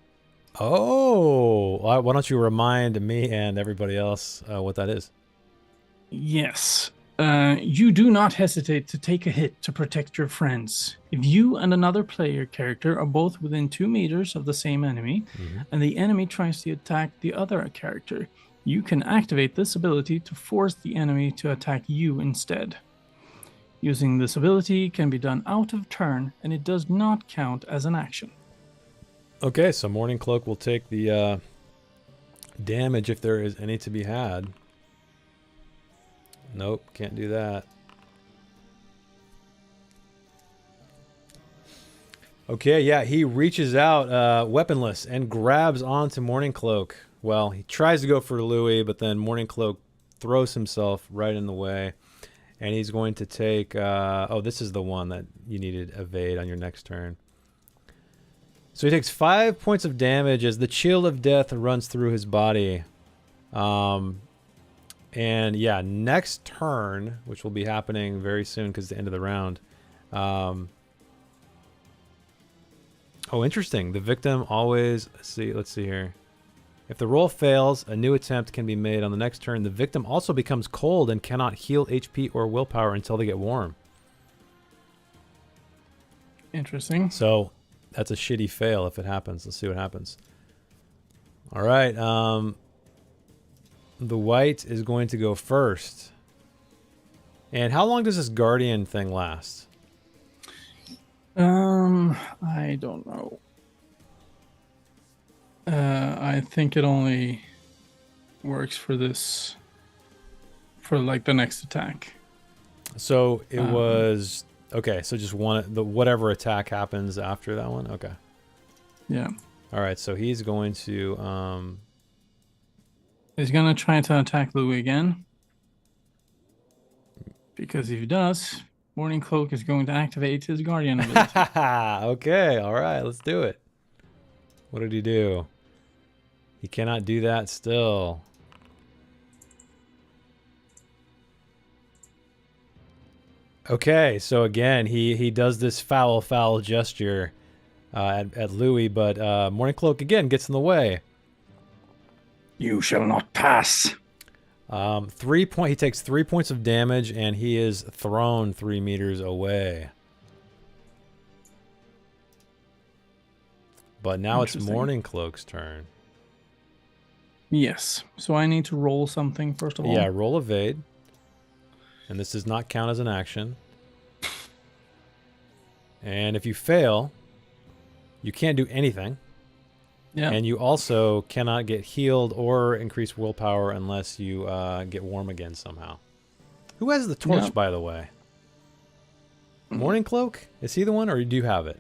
Oh, why don't you remind me and everybody else what that is? Yes. You do not hesitate to take a hit to protect your friends. If you and another player character are both within 2 meters of the same enemy, and the enemy tries to attack the other character, you can activate this ability to force the enemy to attack you instead. Using this ability can be done out of turn, and it does not count as an action. Okay, so Morning Cloak will take the damage if there is any to be had. Nope, can't do that. Okay, yeah, he reaches out weaponless and grabs onto Morning Cloak. Well, he tries to go for Louis, but then Morning Cloak throws himself right in the way. And he's going to take... oh, this is the one that you needed evade on your next turn. So he takes 5 points of damage as the chill of death runs through his body. And yeah, next turn, which will be happening very soon because it's the end of the round. Oh, interesting. The victim always... Let's see here. If the roll fails, a new attempt can be made on the next turn. The victim also becomes cold and cannot heal HP or willpower until they get warm. Interesting. So that's a shitty fail if it happens. Let's see what happens. All right. The white is going to go first. And how long does this guardian thing last? I don't know. I think it only works for this, for like the next attack. So it was okay. So just whatever attack happens after that one. Okay. Yeah. All right. So he's going to He's gonna try to attack Louis again, because if he does, Morning Cloak is going to activate his guardian ability. Okay. All right. Let's do it. What did he do? He cannot do that still. Okay, so again, he does this foul gesture at Louis, but Morning Cloak again gets in the way. You shall not pass. 3 point. He takes 3 points of damage, and he is thrown 3 meters away. But now it's Morning Cloak's turn. Yes. So I need to roll something first of all. Yeah, roll evade. And this does not count as an action. And if you fail, you can't do anything. Yeah. And you also cannot get healed or increase willpower unless you get warm again somehow. Who has the torch, by the way? Morning Cloak? Is he the one, or do you have it?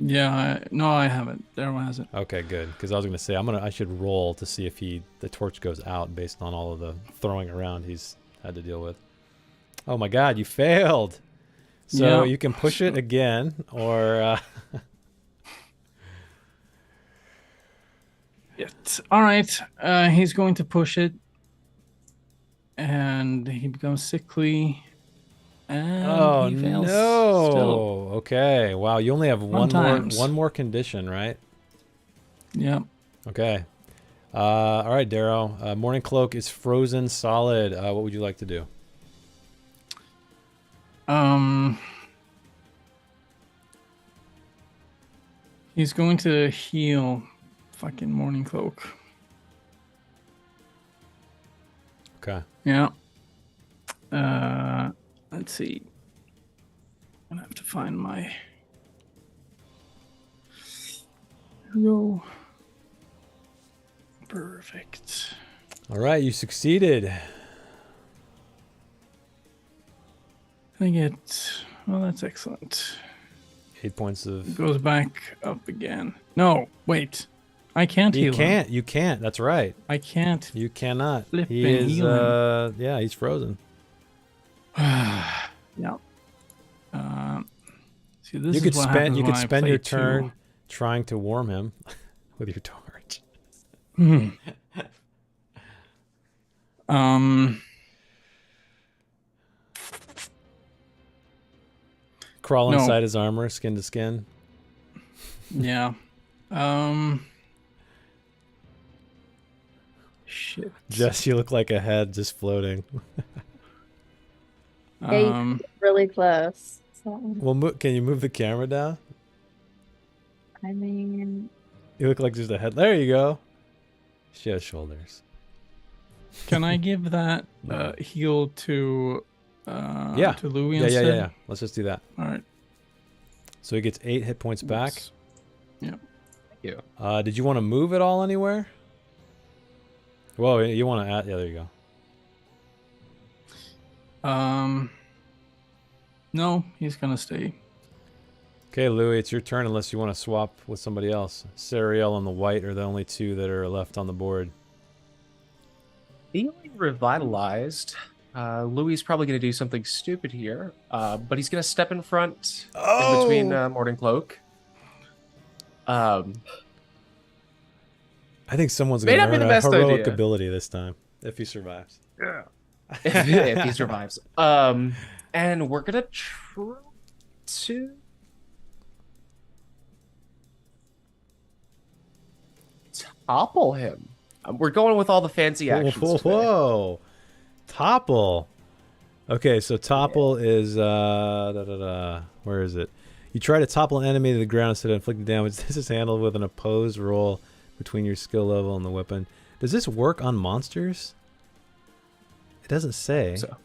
Yeah, no, I haven't. Everyone has it. Okay, good. Because I was going to say I should roll to see if the torch goes out based on all of the throwing around he's had to deal with. Oh my God, you failed. So you can push it again, or all right. He's going to push it, and he becomes sickly. And he fails no! Still. Okay. Wow. You only have one more condition, right? Yeah. Okay. All right, Darrow. Morning Cloak is frozen solid. What would you like to do? He's going to heal fucking Morning Cloak. Okay. Yeah. Let's see. I'm gonna have to find my. Here we go. Perfect. All right, you succeeded. I get. Well, that's excellent. 8 points of. It goes back up again. No, wait. I can't heal him. You can't. That's right. I can't. You cannot. Flip He and is. heal him. Yeah, he's frozen. Yeah. See, this You is could what spend. happens You when could I spend play your two. turn trying to warm him with your torch. Crawl inside his armor, skin to skin. Yeah. Shit. Jess, you look like a head just floating. Yeah, you can get really close. So, Well, can you move the camera down? I mean, You look like just a head. There you go. She has shoulders. Can I give that heal to Louis instead? Yeah. Let's just do that. All right. So he gets 8 hit points back. Oops. Yeah. Thank you. Did you want to move it all anywhere? Whoa, you want to add? Yeah, there you go. No, he's gonna stay. Okay, Louis, it's your turn unless you want to swap with somebody else. Sariel and the white are the only two that are left on the board. Feeling revitalized. Louis is probably going to do something stupid here, but he's going to step in front in between Morning Cloak. I think someone's May going not be to the earn a best heroic idea. ability this time, if he survives. Yeah. if he survives. And we're going to try to topple him. We're going with all the fancy actions. Whoa. Topple. Okay, so topple is where is it? You try to topple an enemy to the ground instead of inflicting damage. This is handled with an opposed roll between your skill level and the weapon. Does this work on monsters? It doesn't say. So.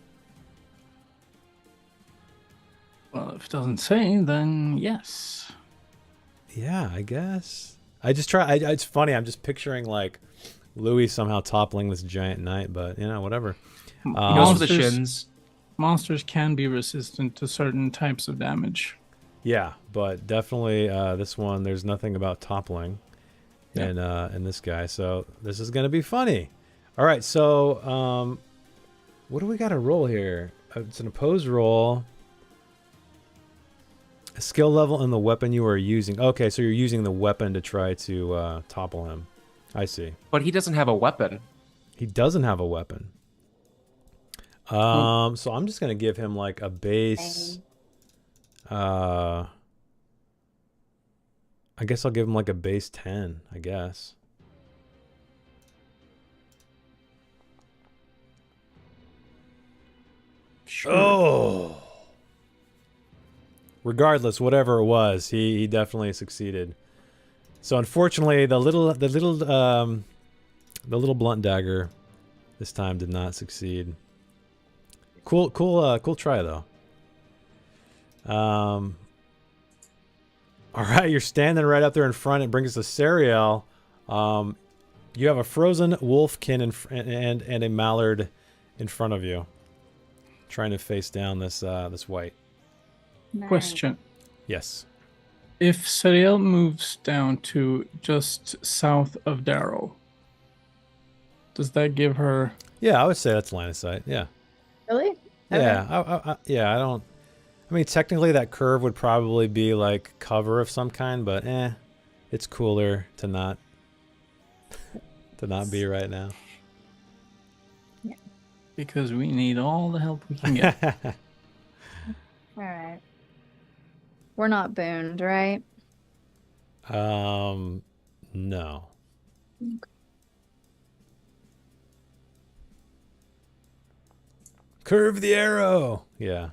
Well, if it doesn't say, then yes. Yeah, I guess. I just try. It's funny. I'm just picturing like Louis somehow toppling this giant knight, but you know, whatever. He goes for the shins. Monsters can be resistant to certain types of damage. Yeah, but definitely this one. There's nothing about toppling, in this guy. So this is gonna be funny. All right. So what do we got to roll here? It's an opposed roll. A skill level and the weapon you are using. Okay, so you're using the weapon to try to topple him. I see. But he doesn't have a weapon. He doesn't have a weapon. So I'm just gonna give him like a base. I guess I'll give him like a base 10. I guess. Sure. Oh. Regardless, whatever it was, he definitely succeeded. So unfortunately, the little blunt dagger this time did not succeed. Cool try though. All right, you're standing right up there in front. It brings us to Sariel. You have a frozen wolfkin and a mallard in front of you, trying to face down this white. nice. Question. Yes. If Sariel moves down to just south of Darrow, does that give her... Yeah, I would say that's line of sight. Yeah. Really? Yeah. I don't. I mean, technically, that curve would probably be like cover of some kind, but it's cooler to not be right now. Because we need all the help we can get. All right. We're not booned, right? No. Curve the arrow. Yeah.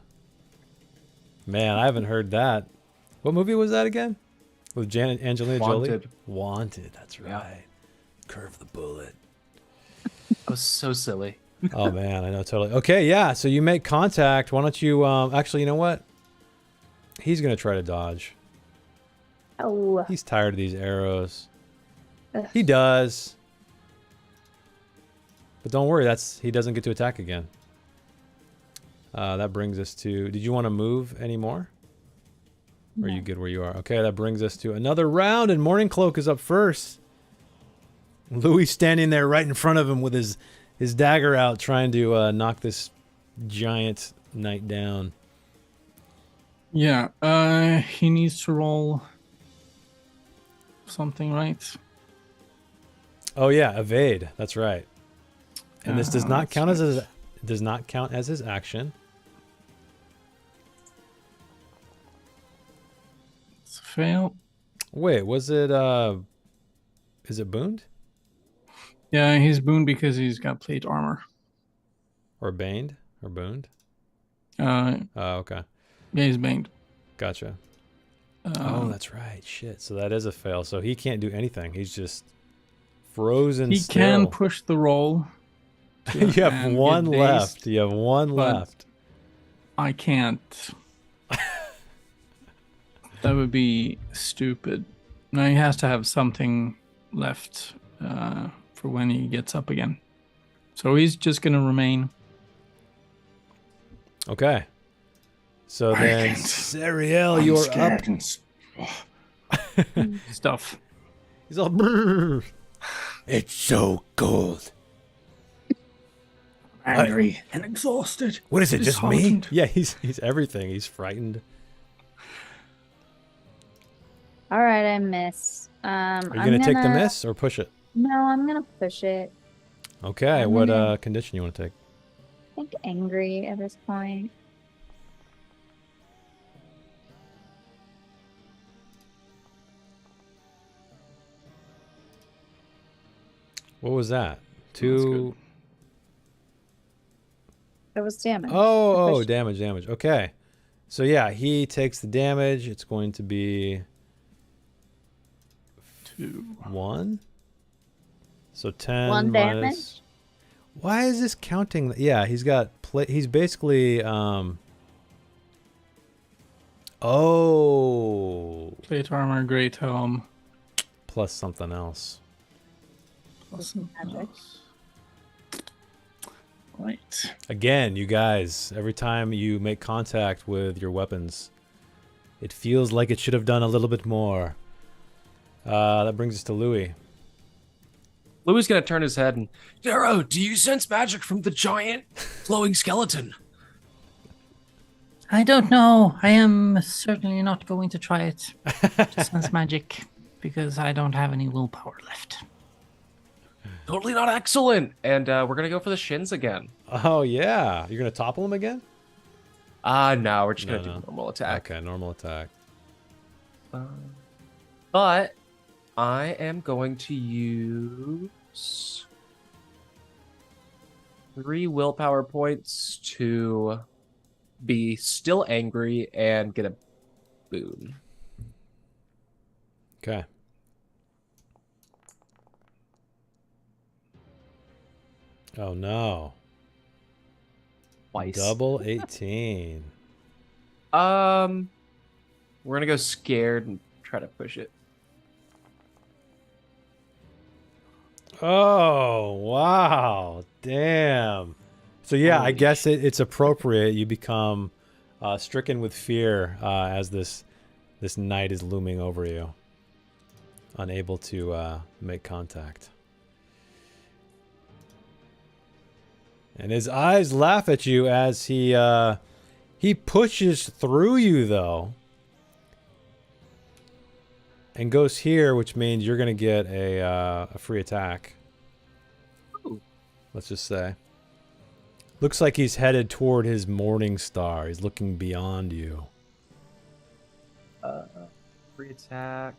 Man, I haven't heard that. What movie was that again? With Angelina Jolie? Wanted. That's right. Yeah. Curve the bullet. That was so silly. Oh man, I know totally. Okay, yeah. So you make contact. Why don't you? Actually, you know what? He's gonna try to dodge. Oh. He's tired of these arrows. Ugh. He does. But don't worry, he doesn't get to attack again. That brings us to... Did you want to move anymore? Or are you good where you are? Okay, that brings us to another round, and Morning Cloak is up first. Louis standing there right in front of him with his dagger out, trying to knock this giant knight down. Yeah, he needs to roll something, right? Oh yeah, evade. That's right. And this does not count as his action. It's a fail. Wait, was it is it booned? Yeah, he's booned because he's got plate armor. Or baned? Or booned? Oh, okay. yeah, he's banged. Gotcha. Um, Oh, that's right. Shit. So that is a fail. So he can't do anything. He's just frozen he still. can push the roll. You have and one get left. dazed, You have one but- left. I can't. That would be stupid. No, he has to have something left for when he gets up again. So he's just going to remain. Okay. So I then, can't. Seriel, I'm you're scared up. and Stuff. He's all. "Brrr." It's so cold. angry and exhausted. What is it, just me? Disheartened. Yeah, he's everything. He's frightened. All right, I miss. Are you gonna take the miss or push it? No, I'm gonna push it. Okay. I'm What gonna- condition you want to take? I think angry at this point. What was that? That's Two. It was damage. Oh, Push. damage. Okay. So yeah, he takes the damage. It's going to be 2. 1. So 10 1 minus. damage? Why is this counting? Yeah, he's got he's basically oh, Plate armor, great helm. plus something else. Plus Magic. else. Right. Again, you guys, every time you make contact with your weapons, it feels like it should have done a little bit more. That brings us to Louis. Louis gonna turn his head and, Darrow, do you sense magic from the giant glowing skeleton? I don't know. I am certainly not going to try it. To sense magic because I don't have any willpower left. Totally not excellent. And we're gonna go for the shins again. Oh yeah, you're gonna topple him again? No, we're just gonna No. do normal attack. Okay, normal attack. But I am going to use 3 willpower points to be still angry and get a boon. Okay. Oh no. Twice. Double 18. We're gonna go scared and try to push it. Oh, wow. Damn. So yeah, I Holy guess it's appropriate. You become stricken with fear as this night is looming over you. Unable to make contact. And his eyes laugh at you as he pushes through you though. And goes here, which means you're gonna get a free attack. Ooh. Let's just say. Looks like he's headed toward his morning star. He's looking beyond you. Free attack.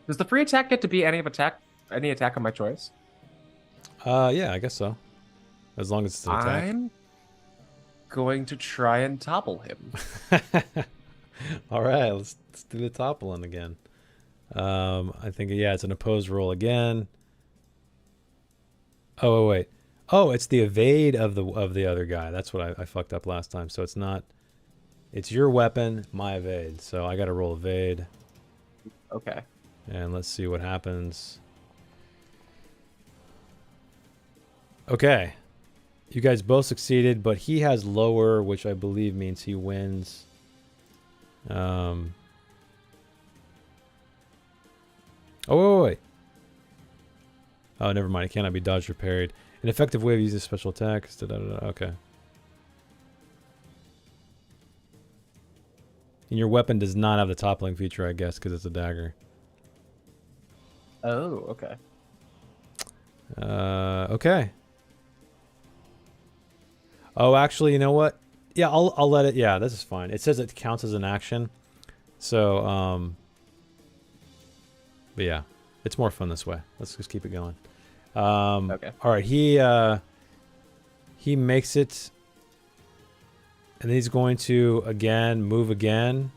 Does the free attack get to be any attack of my choice? Yeah, I guess so. As long as it's an attack. I'm going to try and topple him. All right, let's do the toppling again. I think yeah, it's an opposed roll again. Oh wait. Oh, it's the evade of the other guy. That's what I fucked up last time. So it's not. It's your weapon, my evade. So I got to roll evade, Okay. and let's see what happens. Okay, you guys both succeeded, but he has lower, which I believe means he wins. Oh, wait. Oh, never mind. It cannot be dodged or parried. An effective wave uses special attacks. Okay. And your weapon does not have the toppling feature, I guess, because it's a dagger. Oh, okay. Okay. Oh, actually, you know what? Yeah, I'll let it. Yeah, this is fine. It says it counts as an action. So, but yeah, it's more fun this way. Let's just keep it going. Okay. All right, he makes it And he's going to again move again.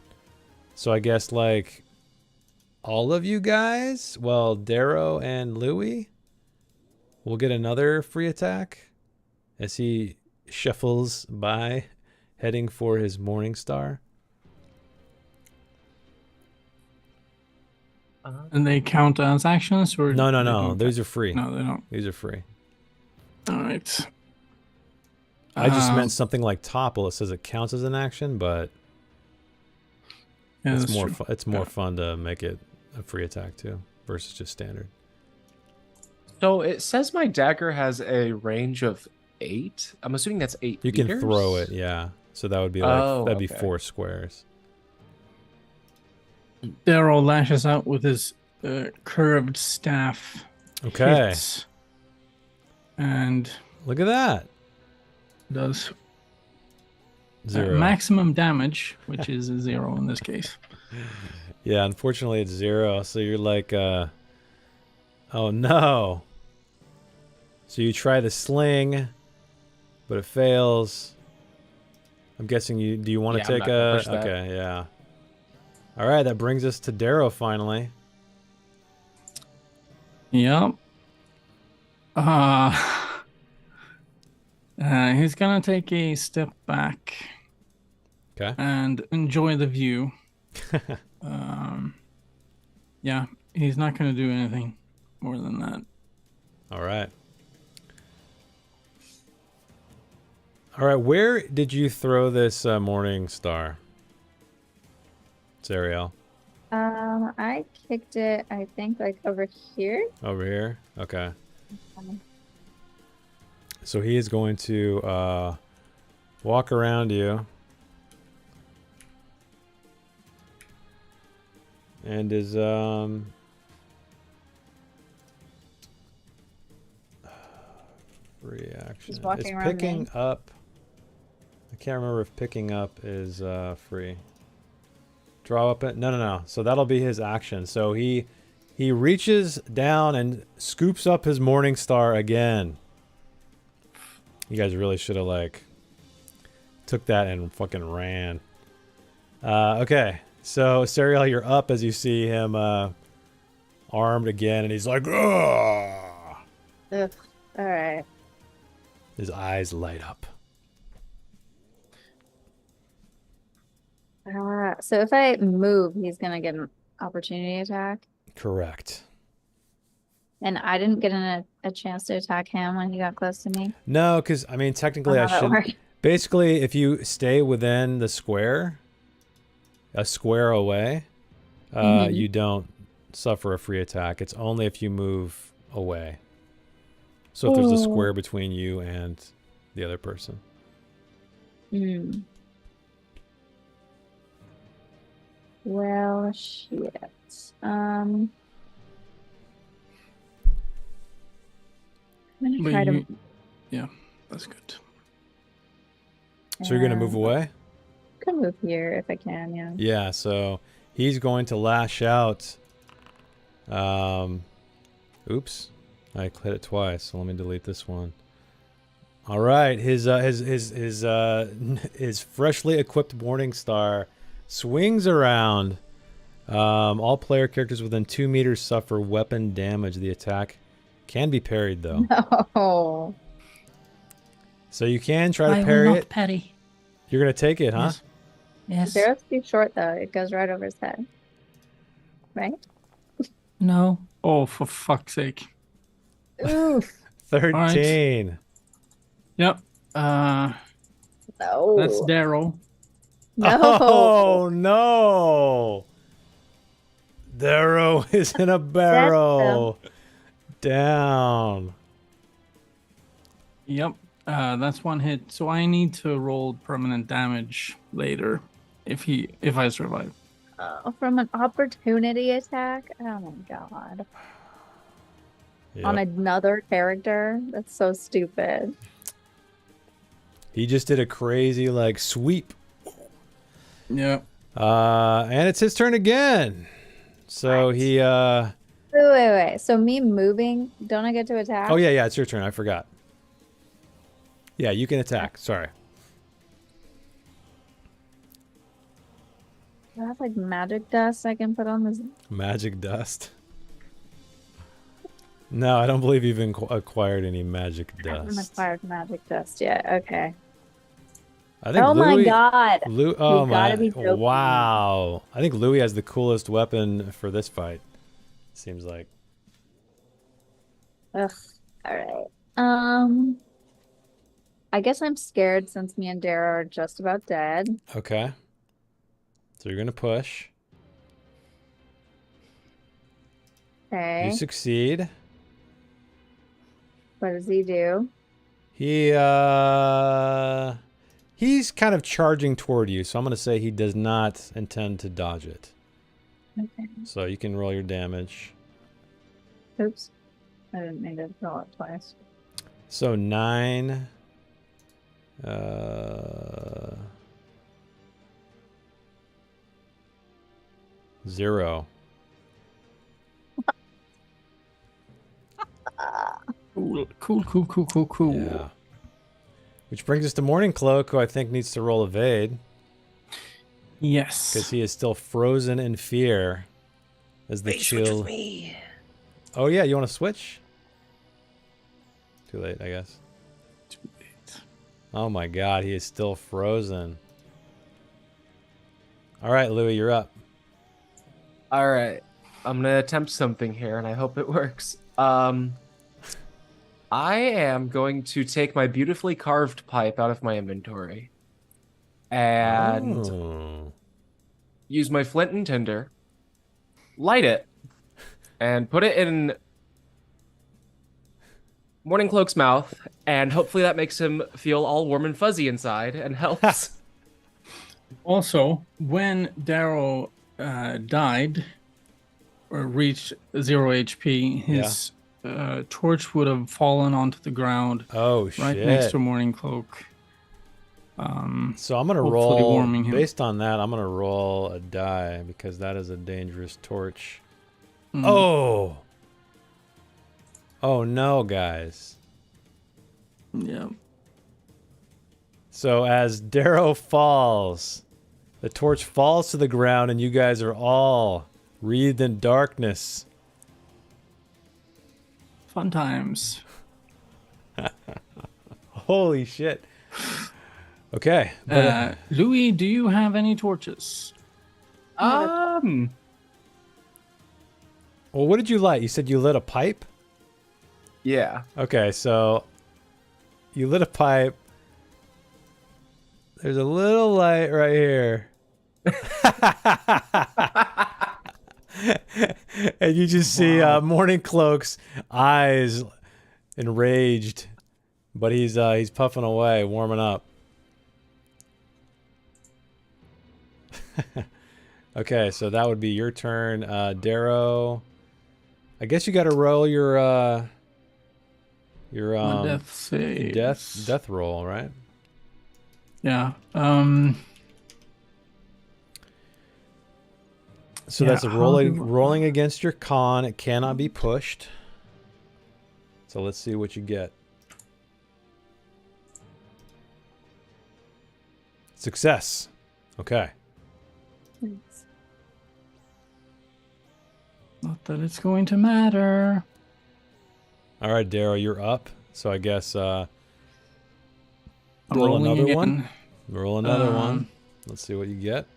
So I guess like all of you guys, well, Darrow and Louie will get another free attack as he shuffles by, heading for his Morning Star. And they count as actions, or No, they no. don't These are free. count? No, they don't. These are free. All right. I just meant something like topple. It says it counts as an action, but yeah, it's that's more true. it's more fun to make it a free attack too versus just standard. So it says my dagger has a range of 8. I'm assuming that's 8 You can meters? throw it, yeah. So that would be like that'd be okay. 4 squares. Darrow lashes out with his curved staff. Okay. Hits, and Look at that. does 0. maximum damage, which is a 0 in this case. Yeah, unfortunately it's 0. So you're like oh no. So you try the sling, but it fails. I'm guessing do you want to Yeah, I'm take not gonna a push that. okay, yeah. All right, that brings us to Darrow finally. Yep. He's gonna take a step back Okay. and enjoy the view. Yeah, he's not gonna do anything more than that. All right. All right, where did you throw this Morning Star? It's Ariel. I kicked it, I think, like over here. Over here? Okay. So he is going to walk around you. And is reaction. He's walking It's around picking me. up. I can't remember if picking up is free. Draw up it. No. So that'll be his action. So he reaches down and scoops up his Morning Star again. You guys really should have like took that and fucking ran. Okay. So Serial, you're up as you see him armed again, and he's like, "Ugh!" Ugh. All right. His eyes light up. So if I move, he's gonna get an opportunity attack. Correct. And I didn't get a chance to attack him when he got close to me. No, because I mean, technically, I How that should. work? Basically, if you stay within the square, a square away, you don't suffer a free attack. It's only if you move away. So if there's a square between you and the other person. Hmm. Well, shit. I'm gonna But try to. yeah, that's good. So you're gonna move away? Can move here if I can. Yeah. Yeah. So he's going to lash out. Oops, I hit it twice. So let me delete this one. All right, his freshly equipped Morning Star swings around. All player characters within 2 meters suffer weapon damage. The attack can be parried though. No. So you can try I to parry will not it. parry. You're gonna take it, huh? Yes. Zero's too short though. It goes right over his head. Right? No. Oh, for fuck's sake. Oof. 13. Yep. No. That's Darrow. No. Oh no! Darrow is in a barrel. Down. Yep. That's one hit. So I need to roll permanent damage later if I survive. From an opportunity attack? Oh my god. On Yep. another character? That's so stupid. He just did a crazy like sweep. Yep. And it's his turn again. So What? he Wait. So me moving, don't I get to attack? Oh yeah, it's your turn. I forgot. Yeah, you can attack. Sorry. I have like magic dust I can put on this. Magic dust. No, I don't believe you've acquired any magic I haven't dust. acquired magic dust yet. Okay. I think Oh my Louis, god. oh You gotta my, be joking. wow. I think Louis has the coolest weapon for this fight. Seems like. Ugh. All right. I guess I'm scared since me and Dara are just about dead. Okay. So you're gonna push. Okay. You succeed. What does he do? He's kind of charging toward you, so I'm gonna say he does not intend to dodge it. Okay. So you can roll your damage. Oops. I didn't mean to roll it twice. So 9. 0. Cool. Yeah. Which brings us to Morning Cloak, who I think needs to roll evade Yes. because he is still frozen in fear as the chill. Oh yeah, you want to switch? Too late, I guess. Too late. Oh my God, he is still frozen. All right, Louis, you're up. All right, I'm gonna attempt something here, and I hope it works. I am going to take my beautifully carved pipe out of my inventory and use my flint and tinder, light it, and put it in Morning Cloak's mouth, and hopefully that makes him feel all warm and fuzzy inside and helps. Also, when Darrow died or reached 0 HP, his torch would have fallen onto the ground Oh shit! right next to Morning Cloak. So I'm gonna hopefully roll warming him. based on that. I'm gonna roll a die because that is a dangerous torch. Mm. Oh no, guys. Yeah. So as Darrow falls, the torch falls to the ground, and you guys are all wreathed in darkness. Fun times. Holy shit! Okay. Louis, do you have any torches? Well, what did you light? You said you lit a pipe? Yeah. Okay, so you lit a pipe. There's a little light right here. And you just see Morning Cloak's eyes enraged, but he's puffing away, warming up. Okay, so that would be your turn, Darrow. I guess you got to roll your My death saves. death roll, right? Yeah. So Yeah, that's a how rolling against your con. It cannot be pushed. So let's see what you get. Success. Okay. Thanks. Not that it's going to matter. All right, Darrow, you're up. So I guess I'm roll rolling another again. one. Roll another one. Um, Let's see what you get.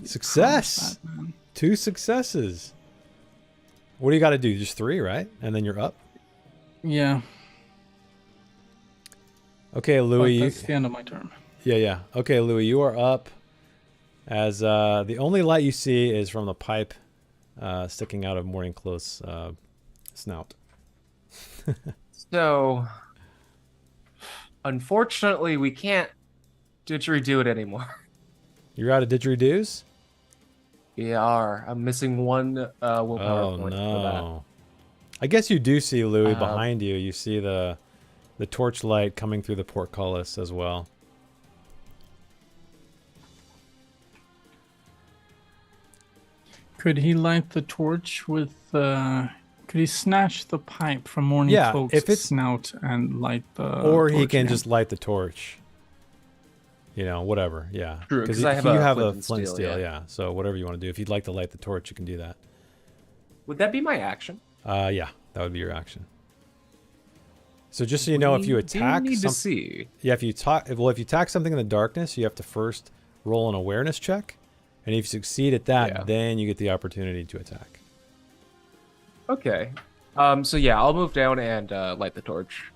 Success. Batman. 2 successes. What do you got to do? Just 3, right? And then you're up. Yeah. Okay, Louis. But that's the end of my turn. Yeah. Okay, Louis, you are up. As the only light you see is from the pipe sticking out of Morning Cloak's snout. So, unfortunately, we can't didgeridoo it anymore. You're out of didgeridoos? We are. I'm missing one willpower Oh point for no! I guess you do see Louis Uh, behind you. You see the torchlight coming through the portcullis as well. Could he light the torch with? Could he snatch the pipe from Morning Yeah, Cloak's if it's- snout and light the? Or he torch can again? just light the torch. You know, whatever. Yeah. True, Because 'cause I have you a have flint a and flint steel, steel. yeah. Yeah. So whatever you want to do. If you'd like to light the torch, you can do that. Would that be my action? Yeah, that would be your action. So just so you know, if you We attack do need to some, see. yeah, if you attack something in the darkness, you have to first roll an awareness check, and if you succeed at that, Yeah. then you get the opportunity to attack. Okay. So yeah, I'll move down and light the torch.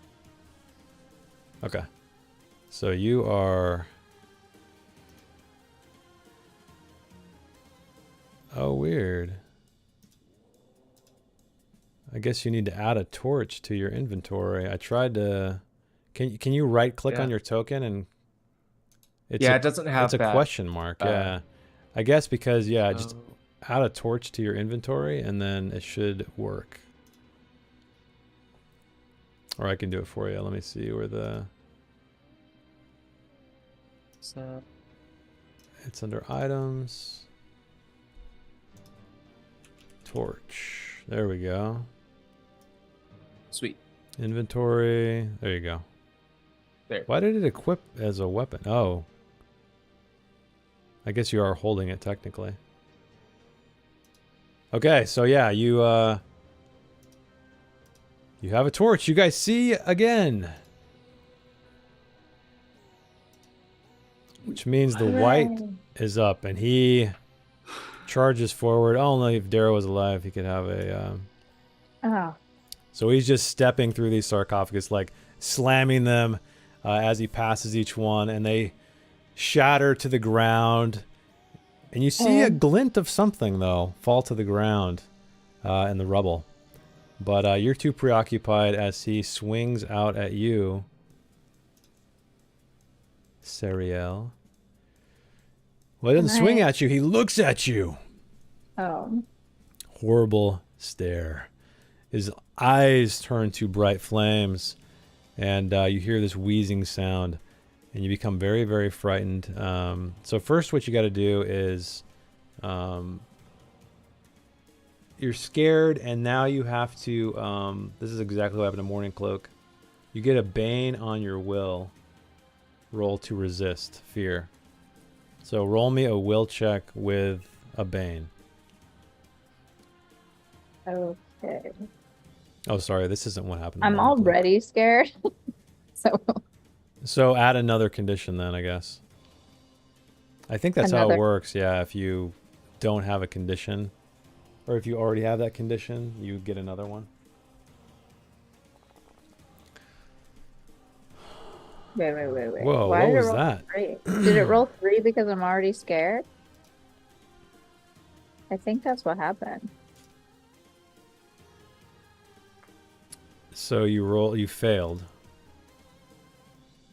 Okay. So you are. Oh, weird. I guess you need to add a torch to your inventory. I tried to. Can you right click on your token and? It's Yeah, it doesn't have It's a that, question mark. Yeah, I guess because just add a torch to your inventory and then it should work. Or I can do it for you. Let me see where the. So, It's under items. Torch. There we go. sweet. Inventory. There you go. There. Why did it equip as a weapon? Oh. I guess you are holding it technically. Okay, so yeah, you have a torch. You guys see again. Which means the white is up and he charges forward. I don't know if Darrow was alive. He could have a Oh. So he's just stepping through these sarcophagus, like slamming them as he passes each one, and they shatter to the ground. And you see a glint of something, though, fall to the ground in the rubble. But you're too preoccupied as he swings out at you, Sariel. Well, he doesn't swing at you. He looks at you. Oh. Horrible stare. His eyes turn to bright flames, and you hear this wheezing sound, and you become very, very frightened. So first what you got to do is you're scared, and now you have to... this is exactly what happened to Morning Cloak. You get a Bane on your will. Roll to resist fear. So roll me a will check with a Bane. Okay. Oh, sorry. This isn't what happened. to I'm Morning Cloak. already scared. So add another condition then, I guess. I think that's how it Another- works. Yeah, if you don't have a condition, or if you already have that condition, you get another one. Wait. Whoa, Why what did it was roll that? 3? Did it roll 3 because I'm already scared? I think that's what happened. So you failed.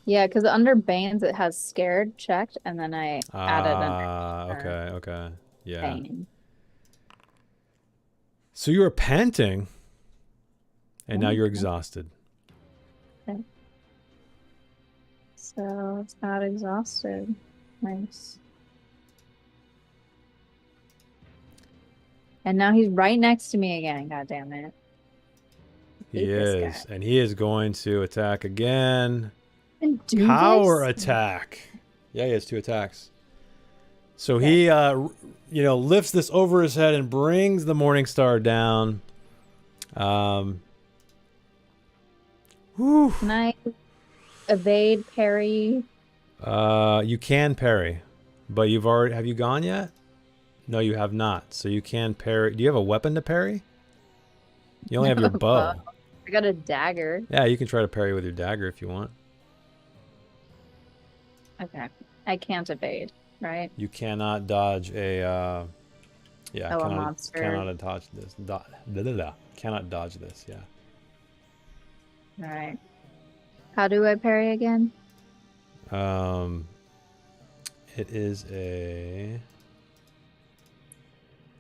Yeah, because under Banes it has scared checked, and then I added an Okay. Yeah. Bane. So you were panting, and now you're exhausted. So it's not exhausted. Nice. And now he's right next to me again. God damn it. He Hate this is, and he is going to attack again. And do Power this? attack. Yeah, he has 2 attacks. So he, lifts this over his head and brings the Morning Star down. Whew. Can I evade, parry? You can parry, but have you gone yet? No, you have not. So you can parry. Do you have a weapon to parry? You only have your bow. I got a dagger. Yeah, you can try to parry with your dagger if you want. Okay. I can't evade, right? You cannot dodge a a monster. Cannot dodge this. Cannot dodge this, yeah. Alright. How do I parry again? It is a...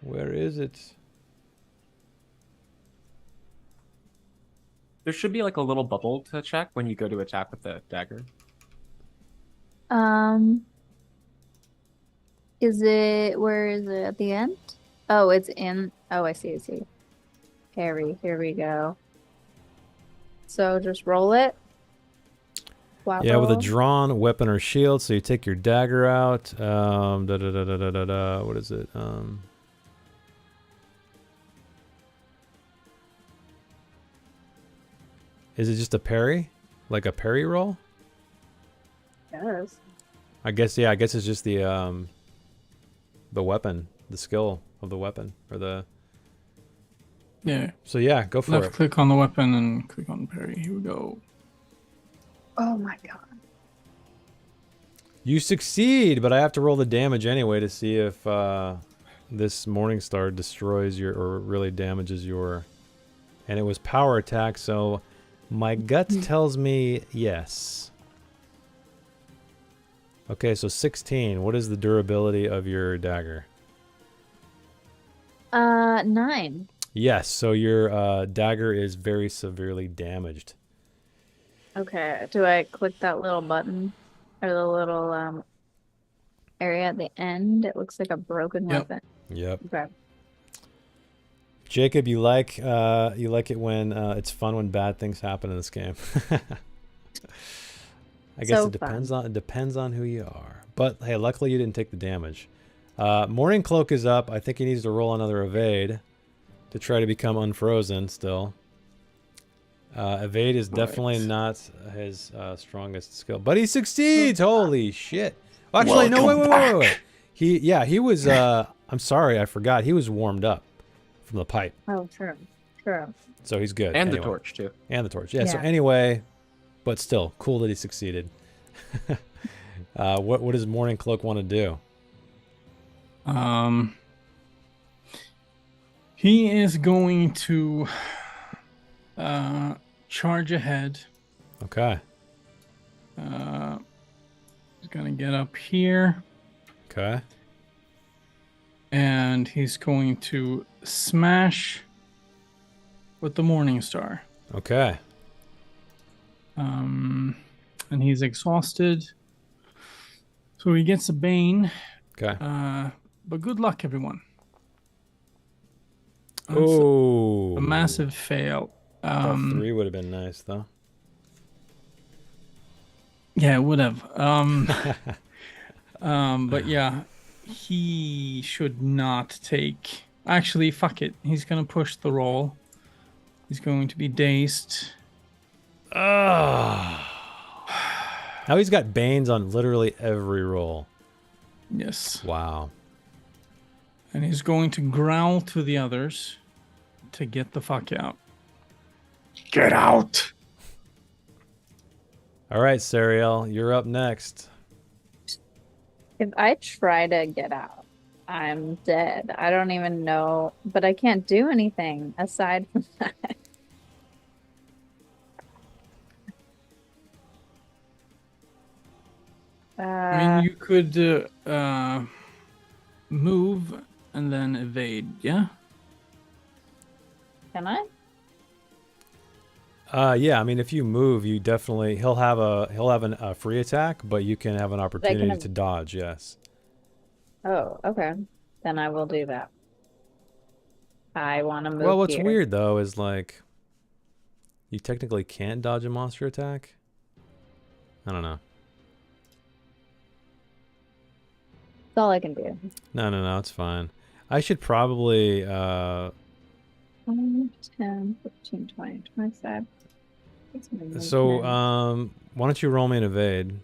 Where is it? There should be like a little bubble to check when you go to attack with the dagger. Where is it at the end? Oh, it's in, I see. Parry, here we go. So just roll it. Yeah, with a roll? drawn weapon or shield, so you take your dagger out. What is it? Is it just a parry? Like a parry roll? Yes. I guess, yeah, I guess it's just the weapon, the skill of the weapon, or the... Yeah. So yeah, go for Left it. click on the weapon and click on parry. Here we go. Oh my god. You succeed, but I have to roll the damage anyway to see if this Morningstar destroys your, or really damages your... And it was power attack, so my gut tells me yes. Okay, so 16. What is the durability of your dagger? 9. Yes, so your dagger is very severely damaged. Okay, do I click that little button or the little area at the end? It looks like a broken Yep. weapon. Yep. Okay. Jacob, you like it when it's fun when bad things happen in this game. I guess So it depends on who you are. But hey, luckily you didn't take the damage. Morning Cloak is up. I think he needs to roll another evade to try to become unfrozen still. Evade is definitely not his strongest skill, but he succeeds. Holy shit! Well, actually, no, wait. He was. I'm sorry, I forgot. He was warmed up from the pipe, Oh, true. True. so he's good. And anyway. the torch too. And the torch. Yeah. So Yeah. anyway, but still, cool that he succeeded. What does Morning Cloak want to do? He is going to charge ahead. Okay. He's gonna get up here, Okay. and he's going to smash with the Morning Star. Okay. And he's exhausted, so he gets a Bane. Okay. But good luck, everyone. That's Oh. a massive fail. 3 would have been nice though. Yeah, it would have. But yeah, he should not take. Actually, fuck it. He's gonna push the roll. He's going to be dazed. Now he's got Banes on literally every roll. Yes. Wow. And he's going to growl to the others to get the fuck out. Get out! All right, Sariel, you're up next. If I try to get out, I'm dead. I don't even know, but I can't do anything aside from that. I mean, you could move and then evade. Yeah. Can I? Yeah, I mean, if you move, you definitely he'll have a free attack, but you can have an opportunity to dodge. Yes. Oh, okay. Then I will do that. I want to move. Well, what's here. weird though is like you technically can't dodge a monster attack. I don't know. That's all I can do. No, it's fine. I should probably 10, 15, 20, 25. That's my movement. so why don't you roll me an evade?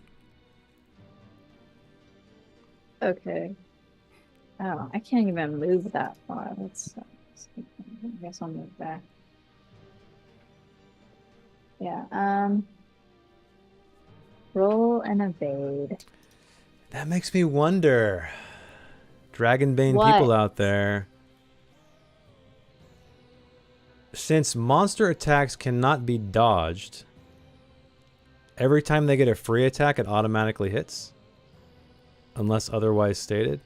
Okay. Oh, I can't even move that far. That's I guess I'll move back. Yeah. Roll and evade. That makes me wonder. Dragonbane What? people out there. Since monster attacks cannot be dodged, every time they get a free attack, it automatically hits. Unless otherwise stated.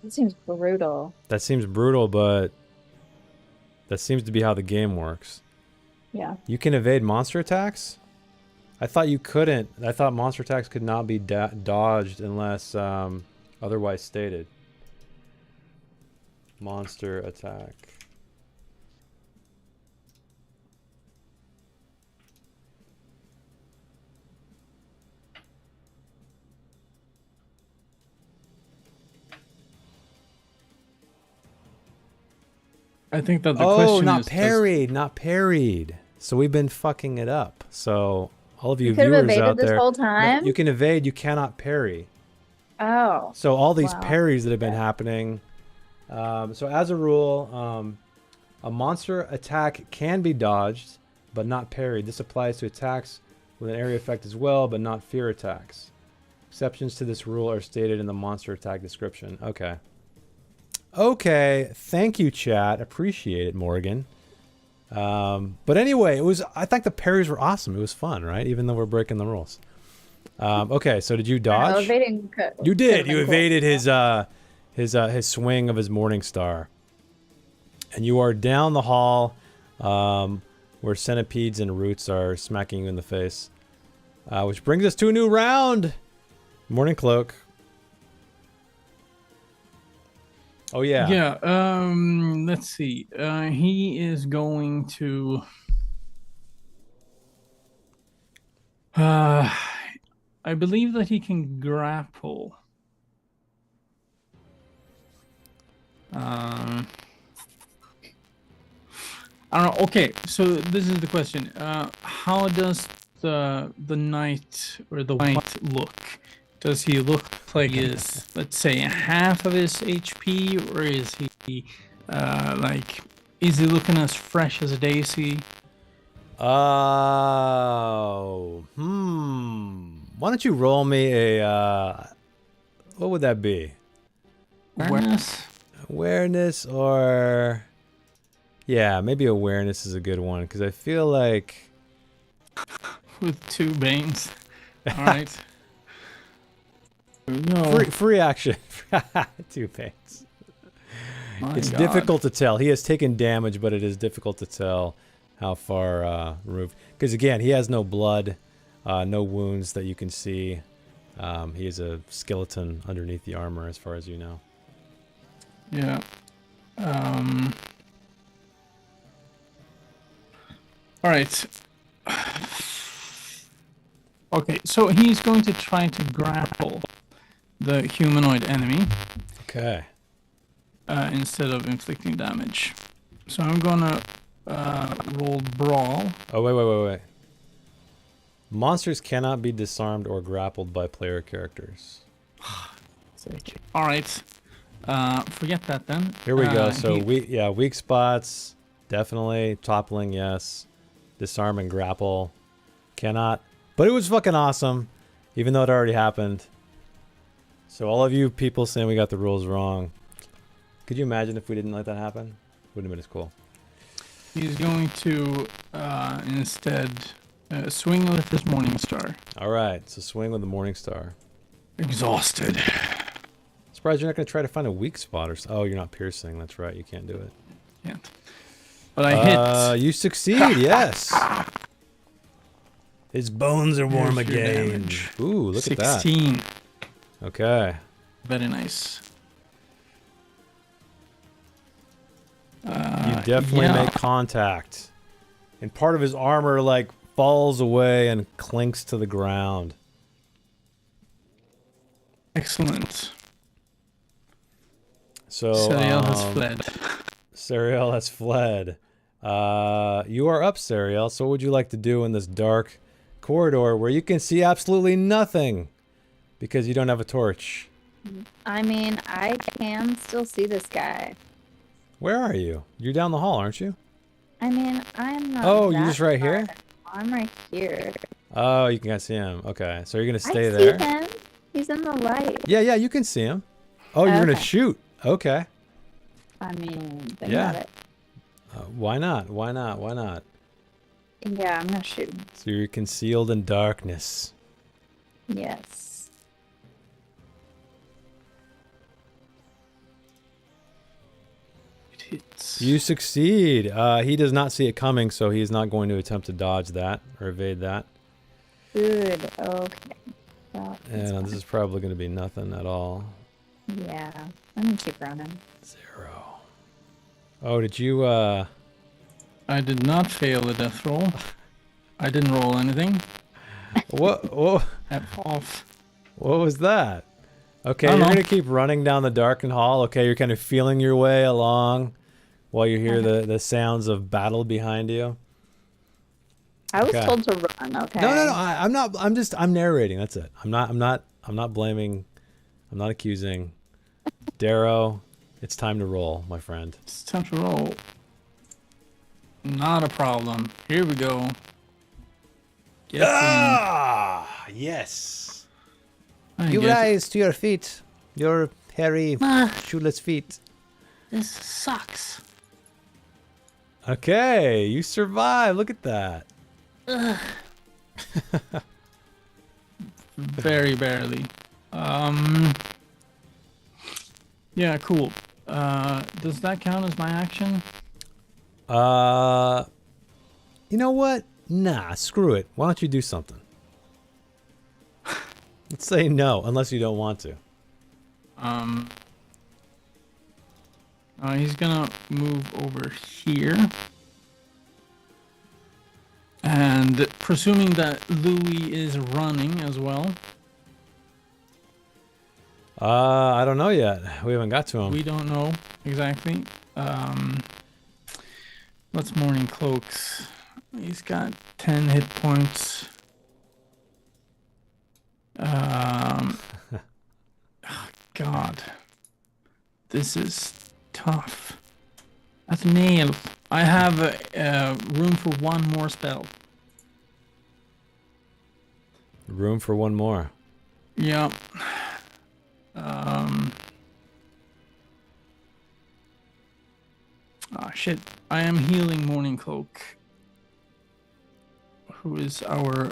That seems brutal. That seems brutal, but that seems to be how the game works. Yeah. You can evade monster attacks? I thought you couldn't. I thought monster attacks could not be dodged unless otherwise stated. Monster attack. I think that the Oh, question not is parried, not parried. So we've been fucking it up. So all of you You could have viewers evaded out this there, whole no, time? you can evade, you cannot parry. Oh. So all these Wow. parries that have been happening. So as a rule, a monster attack can be dodged, but not parried. This applies to attacks with an area effect as well, but not fear attacks. Exceptions to this rule are stated in the monster attack description. Okay. Okay. Thank you, chat. Appreciate it, Morgan. But anyway, I think the parries were awesome. It was fun, right? Even though we're breaking the rules. Okay. So did you dodge? Evading You did. You cool. evaded his swing of his morning star. And you are down the hall where centipedes and roots are smacking you in the face. Which brings us to a new round. Morning cloak. Oh, yeah. Yeah, let's see. He is going to... I believe that he can grapple. I don't know. Okay, so this is the question. How does the knight or the white look? Does he look like he is, let's say, half of his HP, or is he is he looking as fresh as a daisy? Oh, Why don't you roll me a, what would that be? Awareness? Awareness or, yeah, maybe awareness is a good one, because I feel like... With 2 banes. All right. No. Free action. 2 pains. It's difficult to tell. He has taken damage, but it is difficult to tell how far removed. Because again, he has no blood, no wounds that you can see. He is a skeleton underneath the armor, as far as you know. Yeah. All right. Okay, so he's going to try to grapple the humanoid enemy. Okay. Instead of inflicting damage. So I'm gonna roll brawl. Oh, wait. Monsters cannot be disarmed or grappled by player characters. All right. Forget that then. Here we go. So weak spots, definitely. Toppling, yes. Disarm and grapple, cannot. But it was fucking awesome, even though it already happened. So all of you people saying we got the rules wrong, could you imagine if we didn't let that happen? Wouldn't have been as cool. He's going to instead swing with his morning star. All right, so swing with the morning star. Exhausted. Surprised you're not going to try to find a weak spot or oh, you're not piercing. That's right, you can't do it. Can't. But I hit. You succeed, yes. His bones are warm Here's your again. damage. Ooh, look 16. at that. Okay. Very nice. You definitely make contact. And part of his armor, like, falls away and clinks to the ground. Excellent. So, Serial has fled. Serial has fled. You are up, Serial. So what would you like to do in this dark corridor where you can see absolutely nothing because you don't have a torch? I mean, I can still see this guy. Where are you? You're down the hall, aren't you? I mean, I'm not. Oh, you're that just right far. here? I'm right here. Oh, you can see him. Okay, so you're going to stay I there? see him. He's in the light. Yeah, you can see him. Oh, you're going to Okay. shoot. Okay. I mean, think Yeah. about it. Why not? Why not? Why not? Yeah, I'm gonna shoot. So you're concealed in darkness. Yes. It hits. You succeed. He does not see it coming, so he's not going to attempt to dodge that or evade that. Good. Okay. Well, that's And this is probably going to be nothing at all. fine. Yeah. I'm gonna keep running. 0. Oh, did you, I did not fail the death roll. I didn't roll anything. what Off. was that? Okay, I you're don't know. going to keep running down the darkened hall. Okay, you're kind of feeling your way along while you hear the sounds of battle behind you. I was Okay. told to run. Okay. No. I'm not. I'm narrating. That's it. I'm not blaming. I'm not accusing. Darrow, it's time to roll, my friend. It's time to roll. Not a problem. Here we go. Get Yes. in. I You guess- rise to your feet. Your hairy, shoeless feet. This sucks. Okay, you survive. Look at that. Very barely. Yeah, cool. Does that count as my action? You know what? Nah, screw it. Why don't you do something? Let's say no, unless you don't want to. He's gonna move over here. And presuming that Louis is running as well, I don't know yet. We haven't got to him. we don't know exactly. What's Morning Cloak's? He's got 10 hit points. God. This is tough. That's nailed. I have room for one more spell. Room for one more. Yeah. Shit. I am healing Morning Cloak, who is our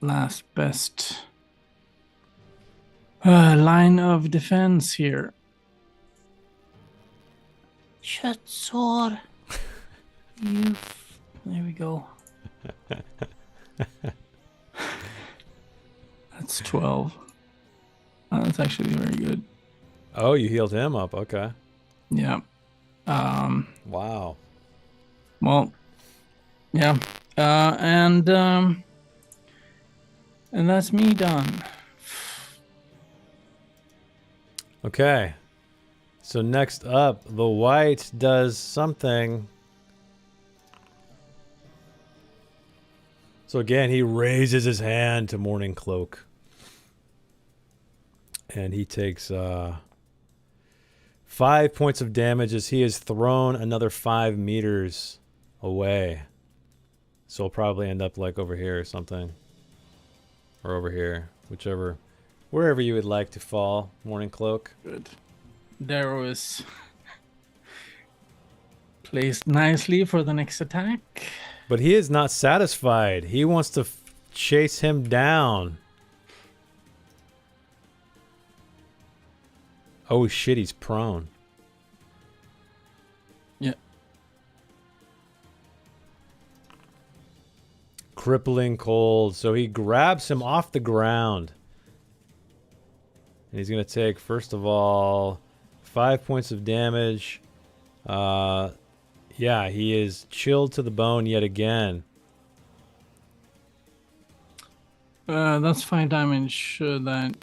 last best line of defense here. Chatsor. You. There we go. That's 12. That's actually very good. Oh, you healed him up. Okay. Yeah. Wow. Well, yeah. And that's me done. Okay. So next up, the white does something. So again, he raises his hand to Morning Cloak. And he takes 5 points of damage as he is thrown another 5 meters away. So he'll probably end up like over here or something. Or over here. Whichever. Wherever you would like to fall, Morning Cloak. Good. Darrow is placed nicely for the next attack. But he is not satisfied. He wants to chase him down. Oh shit, he's prone. Yeah. Crippling cold. So he grabs him off the ground. And he's going to take, first of all, 5 points of damage. Yeah, he is chilled to the bone yet again. That's 5 damage. That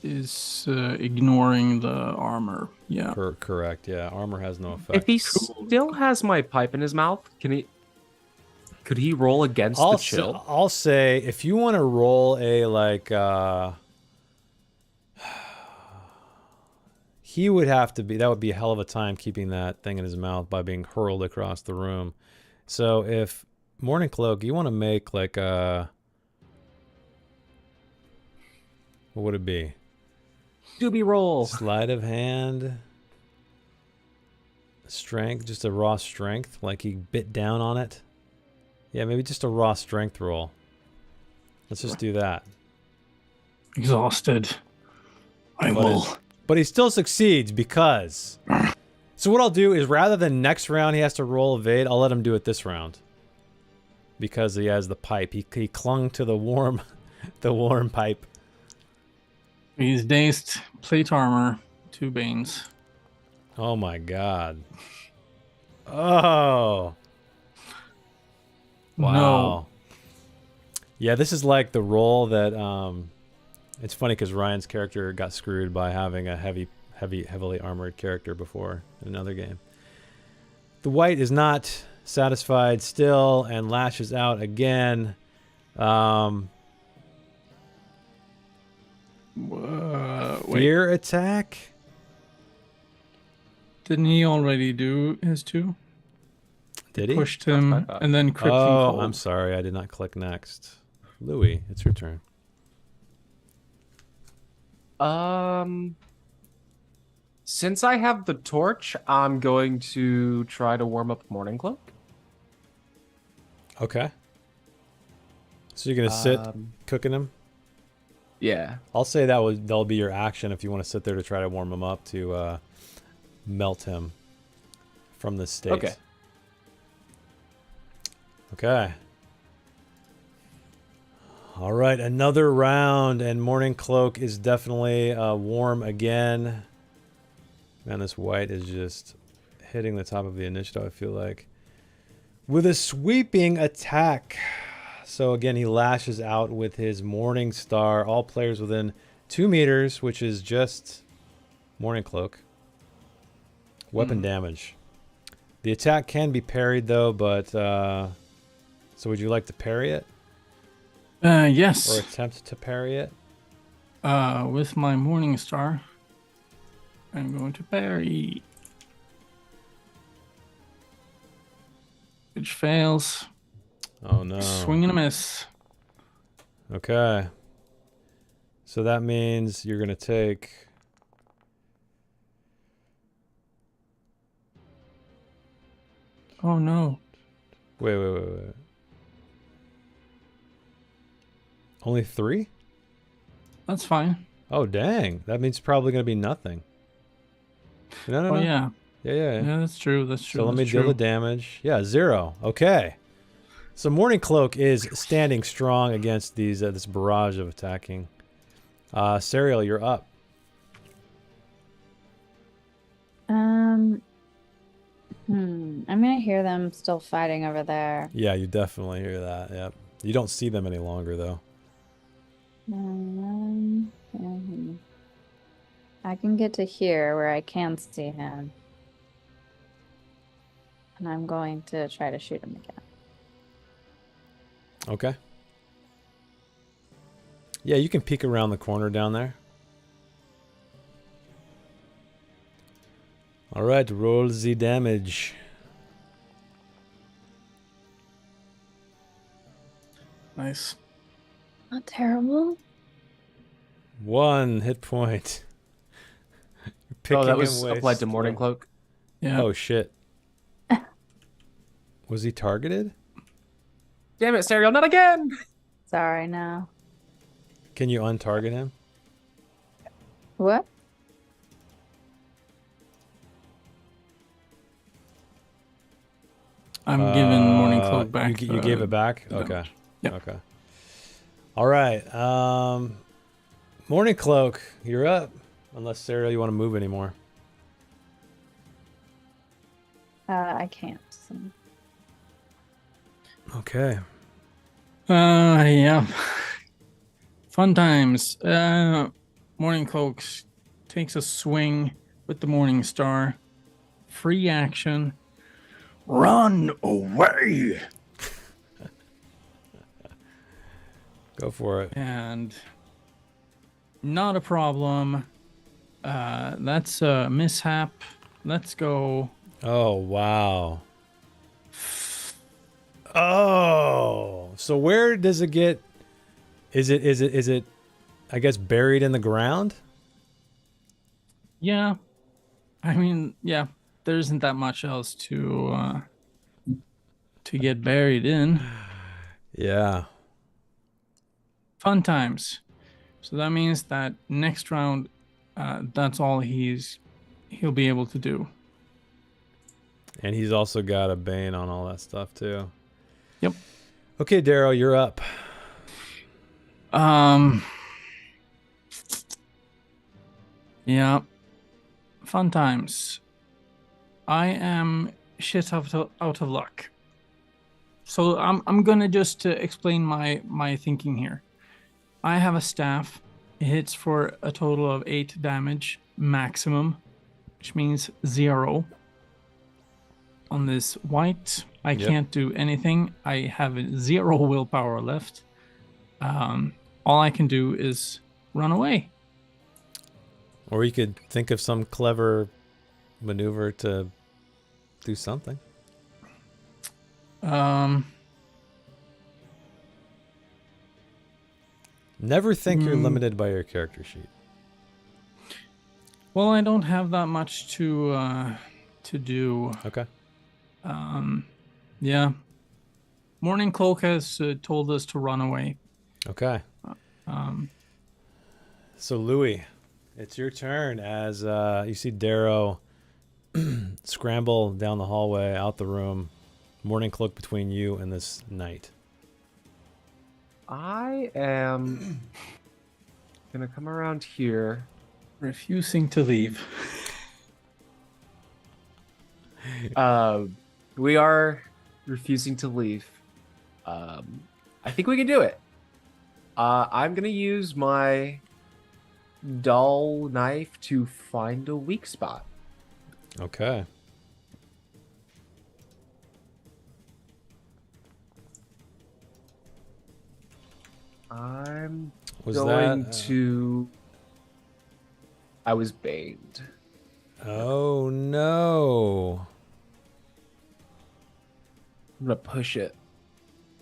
is ignoring the armor. Yeah. Correct, yeah. Armor has no effect. If he still has my pipe in his mouth, could he roll against the chill? I'll say, if you want to roll a, like, he would have to be, that would be a hell of a time keeping that thing in his mouth by being hurled across the room. So if, Morning Cloak, you want to make like a, what would it be? Doobie roll. Sleight of hand. Strength, just a raw strength, like he bit down on it. Yeah, maybe just a raw strength roll. Let's just do that. Exhausted. I will. But he still succeeds because... So what I'll do is rather than next round he has to roll evade, I'll let him do it this round. Because he has the pipe. He clung to the warm pipe. He's dazed. Plate armor. 2 banes. Oh my god. Oh. Wow. No. Yeah, this is like the roll that it's funny because Ryan's character got screwed by having a heavily armored character before in another game. The white is not satisfied still and lashes out again. Wait, Fear attack? didn't he already do his 2? Did he? Pushed That's what I him thought. and then crippling Oh, cold. I'm sorry. I did not click next. Louis, it's your turn. Since I have the torch, I'm going to try to warm up Morning Cloak. Okay. So you're going to sit cooking him? Yeah. I'll say that'll be your action if you want to sit there to try to warm him up to melt him from this state. Okay. Okay. All right, another round, and Morning Cloak is definitely warm again. Man, this white is just hitting the top of the initiative, I feel like. With a sweeping attack. So again, he lashes out with his Morning Star. All players within 2 meters, which is just Morning Cloak. Weapon damage. The attack can be parried, though, but... so would you like to parry it? Yes. Or attempt to parry it? With my Morning Star, I'm going to parry. Which fails. Oh, no. Swing and a miss. Okay. So that means you're going to take... Oh, no. Wait. Only 3? That's fine. Oh, dang. That means probably going to be nothing. No. Oh, yeah. Yeah. Yeah, that's true. That's true. So let me that's deal true. the damage. Yeah, 0. Okay. So Morning Cloak is standing strong against these this barrage of attacking. Serial, you're up. I'm gonna hear them still fighting over there. Yeah, you definitely hear that. Yep. You don't see them any longer, though. I can get to here where I can see him. And I'm going to try to shoot him again. Okay. Yeah, you can peek around the corner down there. All right, roll the damage. Nice. Not terrible. 1 hit point. You're Oh, that picking was him way applied to Morning slow. Cloak. Yeah. Oh, shit. Was he targeted? Damn it, Serial, not again! Sorry, no. Can you untarget him? What? I'm giving Morning Cloak back. You gave it back? yeah. Okay. Yep. Okay. All right. Morning Cloak, you're up. Unless, Sarah, you want to move anymore. I can't. So. Okay. Yeah. Fun times. Morning Cloak takes a swing with the Morning Star. Free action. Run away! Go for it. And not a problem. That's a mishap. Let's go. Oh, wow. Oh. So where does it get... Is it I guess buried in the ground? Yeah. I mean, yeah. There isn't that much else to get buried in. Yeah. Fun times. So that means that next round, that's all he'll be able to do. And he's also got a Bane on all that stuff too. Yep. Okay, Daryl, you're up. Yeah. Fun times. I am shit out of luck. So I'm gonna just explain my thinking here. I have a staff. It hits for a total of 8 damage maximum, which means 0. on this white. I Yep. can't do anything. I have 0 willpower left. All I can do is run away. Or you could think of some clever maneuver to do something. Never think you're limited by your character sheet. Well, I don't have that much to do. Okay. Yeah. Morning Cloak has told us to run away. Okay. So Louis, it's your turn as you see Darrow scramble down the hallway, out the room. Morning Cloak between you and this knight. I am gonna come around here. Refusing to leave. We are refusing to leave. I think we can do it. I'm gonna use my dull knife to find a weak spot. Okay. I'm Was going that? to. I was baned. Oh no. I'm gonna push it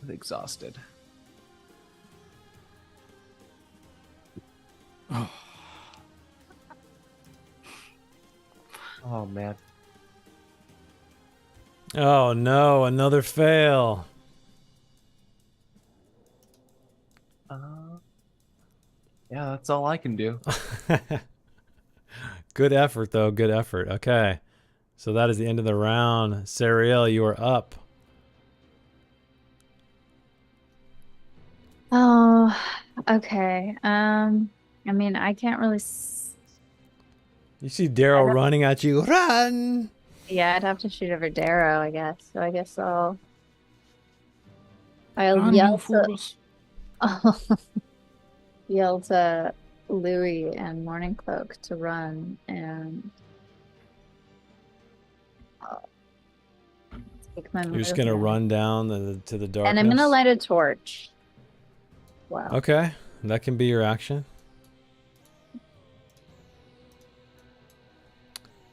with exhausted. Oh man. Oh no, another fail. Yeah, that's all I can do. Good effort, though. Good effort. Okay. So that is the end of the round. Sariel, you are up. Oh, okay. I mean, I can't really. You see Darrow don't- running at you. Run! Yeah, I'd have to shoot over Darrow, I guess. So I guess I'll Run, yell you fools. yell to Louis and Morning Cloak to run and take my You're just going to movement. run down to the darkness. And I'm gonna light a torch. Wow. Okay. That can be your action.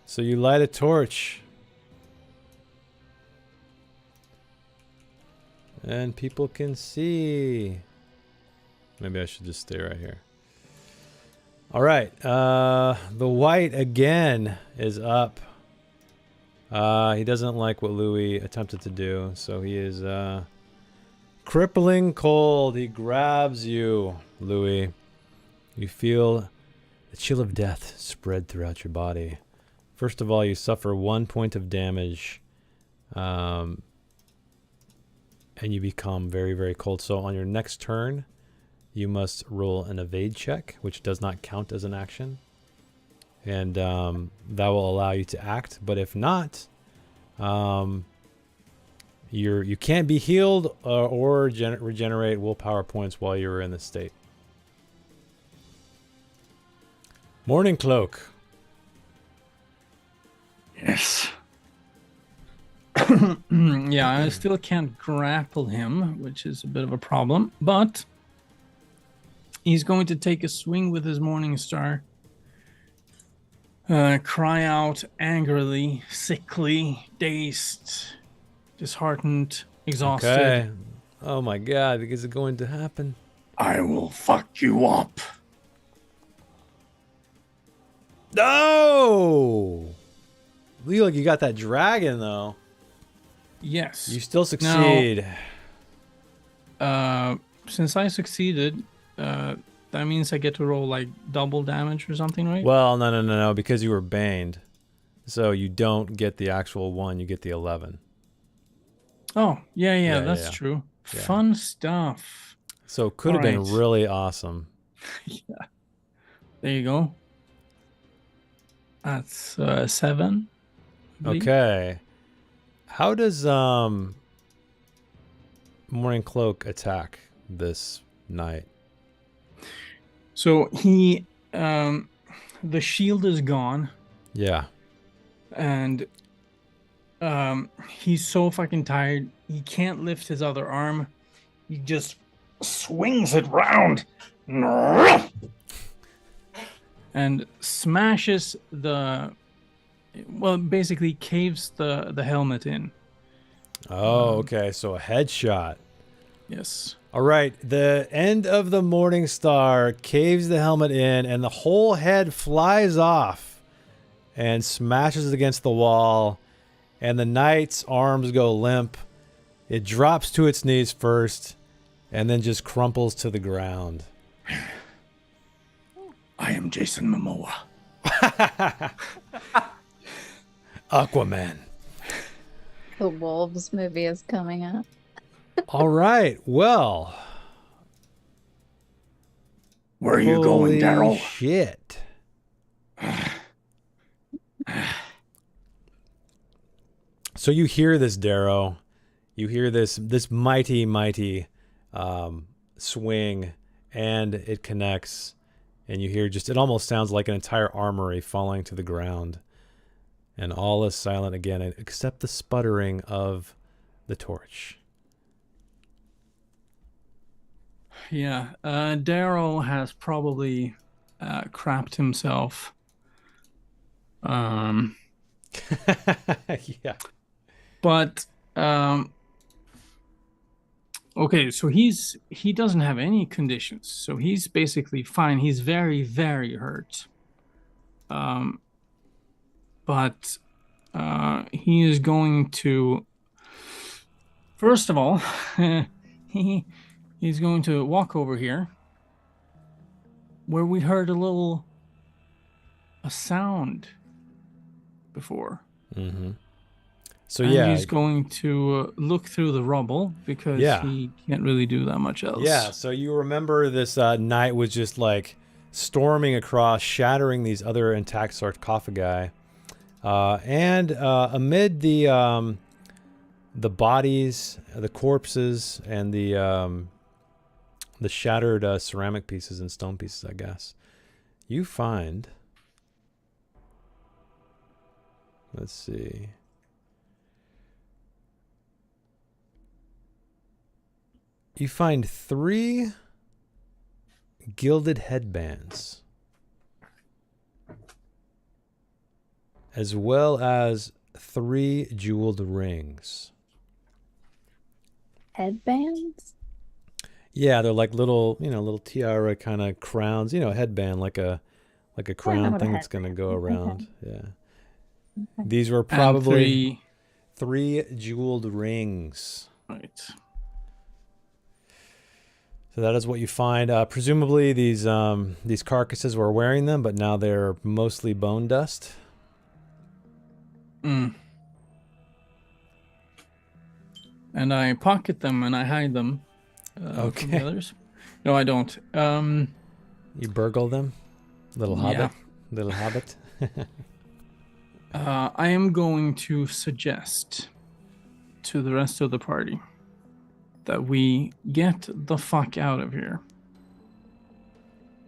So you light a torch. And people can see. Maybe I should just stay right here. All right. The white again is up. He doesn't like what Louis attempted to do, so he is crippling cold. He grabs you, Louis. You feel the chill of death spread throughout your body. First of all, you suffer 1 point of damage, and you become very, very cold. So on your next turn, you must roll an evade check, which does not count as an action. And that will allow you to act. But if not, you can't be healed or regenerate willpower points while you're in this state. Morning Cloak. Yes. Yeah, I still can't grapple him, which is a bit of a problem. But he's going to take a swing with his Morning Star. Cry out angrily, sickly, dazed, disheartened, exhausted. Okay. Oh my God, is it going to happen? I will fuck you up. No! Look like you got that dragon, though. Yes. You still succeed. Since I succeeded, that means I get to roll like double damage or something, right? Well, no, because you were baned. So you don't get the actual 1, you get the 11. Oh, yeah, Yeah, that's yeah. true. Yeah. Fun stuff. So it could have been Alright. really awesome. Yeah. There you go. That's 7. I believe. Okay. How does Morning Cloak attack this knight? So he, the shield is gone, Yeah. and He's so fucking tired. He can't lift his other arm. He just swings it round and smashes basically caves the helmet in. Oh, okay. So a headshot. Yes. All right. The end of the Morning Star caves the helmet in, and the whole head flies off and smashes against the wall. And the knight's arms go limp. It drops to its knees first, and then just crumples to the ground. I am Jason Momoa. Aquaman. The Wolves movie is coming up. All right. Well. Where are you going, Daryl? Shit. So you hear this, Darrow. You hear this mighty swing, and it connects, and you hear it almost sounds like an entire armory falling to the ground, and all is silent again, except the sputtering of the torch. Yeah. Daryl has probably crapped himself. Yeah. But okay, so he doesn't have any conditions, so he's basically fine. He's very, very hurt. But he is going to, first of all, he's going to walk over here where we heard a sound before. Mm-hmm. So and yeah, he's going to look through the rubble because he can't really do that much else. Yeah, so you remember this knight was just like storming across, shattering these other intact sarcophagi, and amid the bodies, the corpses, and the shattered ceramic pieces and stone pieces, I guess, you find. Let's see. You find 3 gilded headbands, as well as 3 jeweled rings. Headbands? Yeah, they're like little tiara kind of crowns. Headband, like a crown thing that's gonna go around. Okay. Yeah. Okay. These were probably 3 jeweled rings. Right. So that is what you find. Presumably these carcasses were wearing them, but now they're mostly bone dust. And I pocket them and I hide them. Okay. From the others. No, I don't. You burgle them, little hobbit. I am going to suggest to the rest of the party that we get the fuck out of here.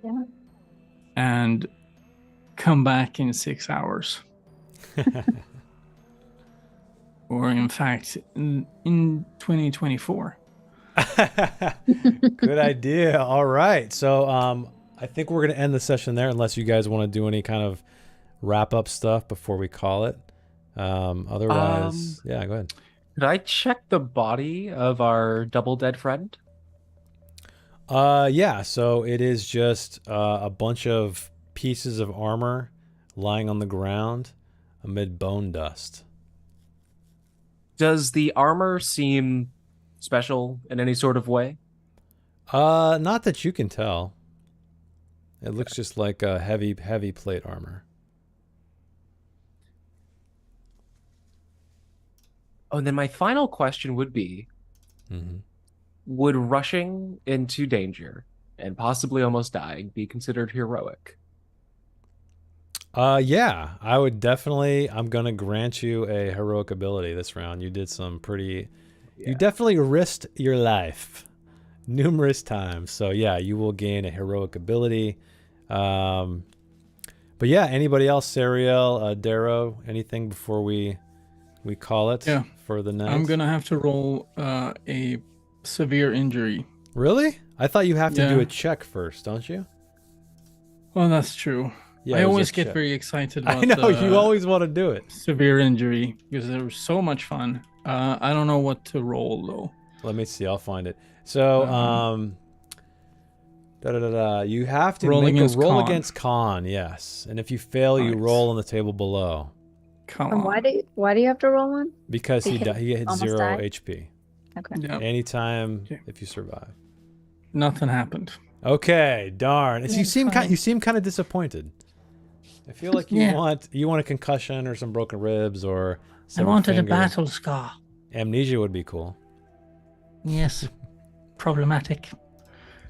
Yeah. And come back in 6 hours. Or in fact, in 2024. Good idea. All right. So I think we're going to end the session there unless you guys want to do any kind of wrap up stuff before we call it. Otherwise, yeah, go ahead. Could I check the body of our double dead friend? Yeah, so it is just a bunch of pieces of armor lying on the ground amid bone dust. Does the armor seem special in any sort of way? Not that you can tell. It looks just like a heavy plate armor. Oh, and then my final question would be, would rushing into danger and possibly almost dying be considered heroic? Yeah, I would definitely. I'm going to grant you a heroic ability this round. You did some pretty... Yeah. You definitely risked your life numerous times. So yeah, you will gain a heroic ability. But yeah, anybody else, Sariel, Darrow, anything before we we call it Yeah. for the night. I'm gonna have to roll a severe injury. Really? I thought you have to do Yeah. a check first, don't you? Well, that's true. Yeah, I there's a always get check. very excited about I know you always want to do it. severe injury because they were so much fun. I don't know what to roll though. Let me see. I'll find it. So, you have to Roll make a against roll con. against con, yes. And if you fail, you Nice. roll on the table below. Come And on. why do you have to roll one? Because he hit almost 0 died? HP. Okay. Yeah, Anytime Okay. if you survive. nothing happened. Okay, darn. You That's seem fine. you seem kind of disappointed. I feel like you Yeah. want a concussion or some broken ribs or I severed wanted a finger. battle scar. Amnesia would be cool. Yes. Problematic.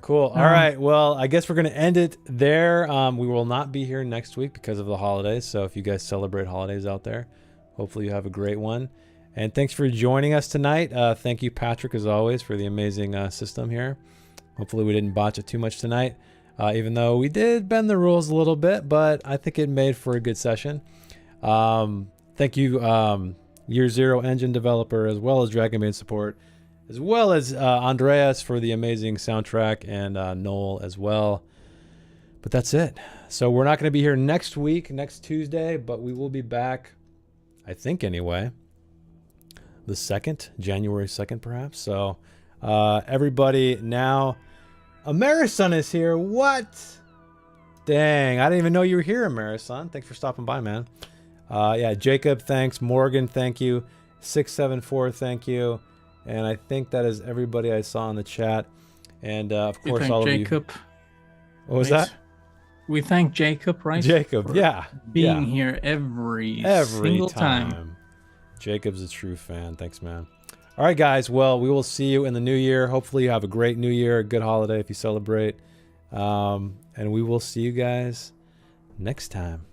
Cool. All right. Well, I guess we're going to end it there. We will not be here next week because of the holidays. So if you guys celebrate holidays out there, hopefully you have a great one. And thanks for joining us tonight. Thank you, Patrick, as always, for the amazing system here. Hopefully we didn't botch it too much tonight, even though we did bend the rules a little bit, but I think it made for a good session. Thank you, Year Zero engine developer, as well as Dragonbane support, as well as Andreas for the amazing soundtrack, and Noel as well. But that's it. So we're not going to be here next week, next Tuesday, but we will be back, I think anyway, the 2nd, January 2nd perhaps. So everybody now, Amerison is here. What? Dang, I didn't even know you were here, Amerison. Thanks for stopping by, man. Yeah, Jacob, thanks. Morgan, thank you. 674, thank you. And I think that is everybody I saw in the chat. And of We course, thank all Jacob. of you. What was right? that? We thank Jacob, right? Jacob, for yeah. Being yeah. here every Every single time. Jacob's a true fan. Thanks, man. All right, guys. Well, we will see you in the new year. Hopefully you have a great new year, a good holiday if you celebrate. And we will see you guys next time.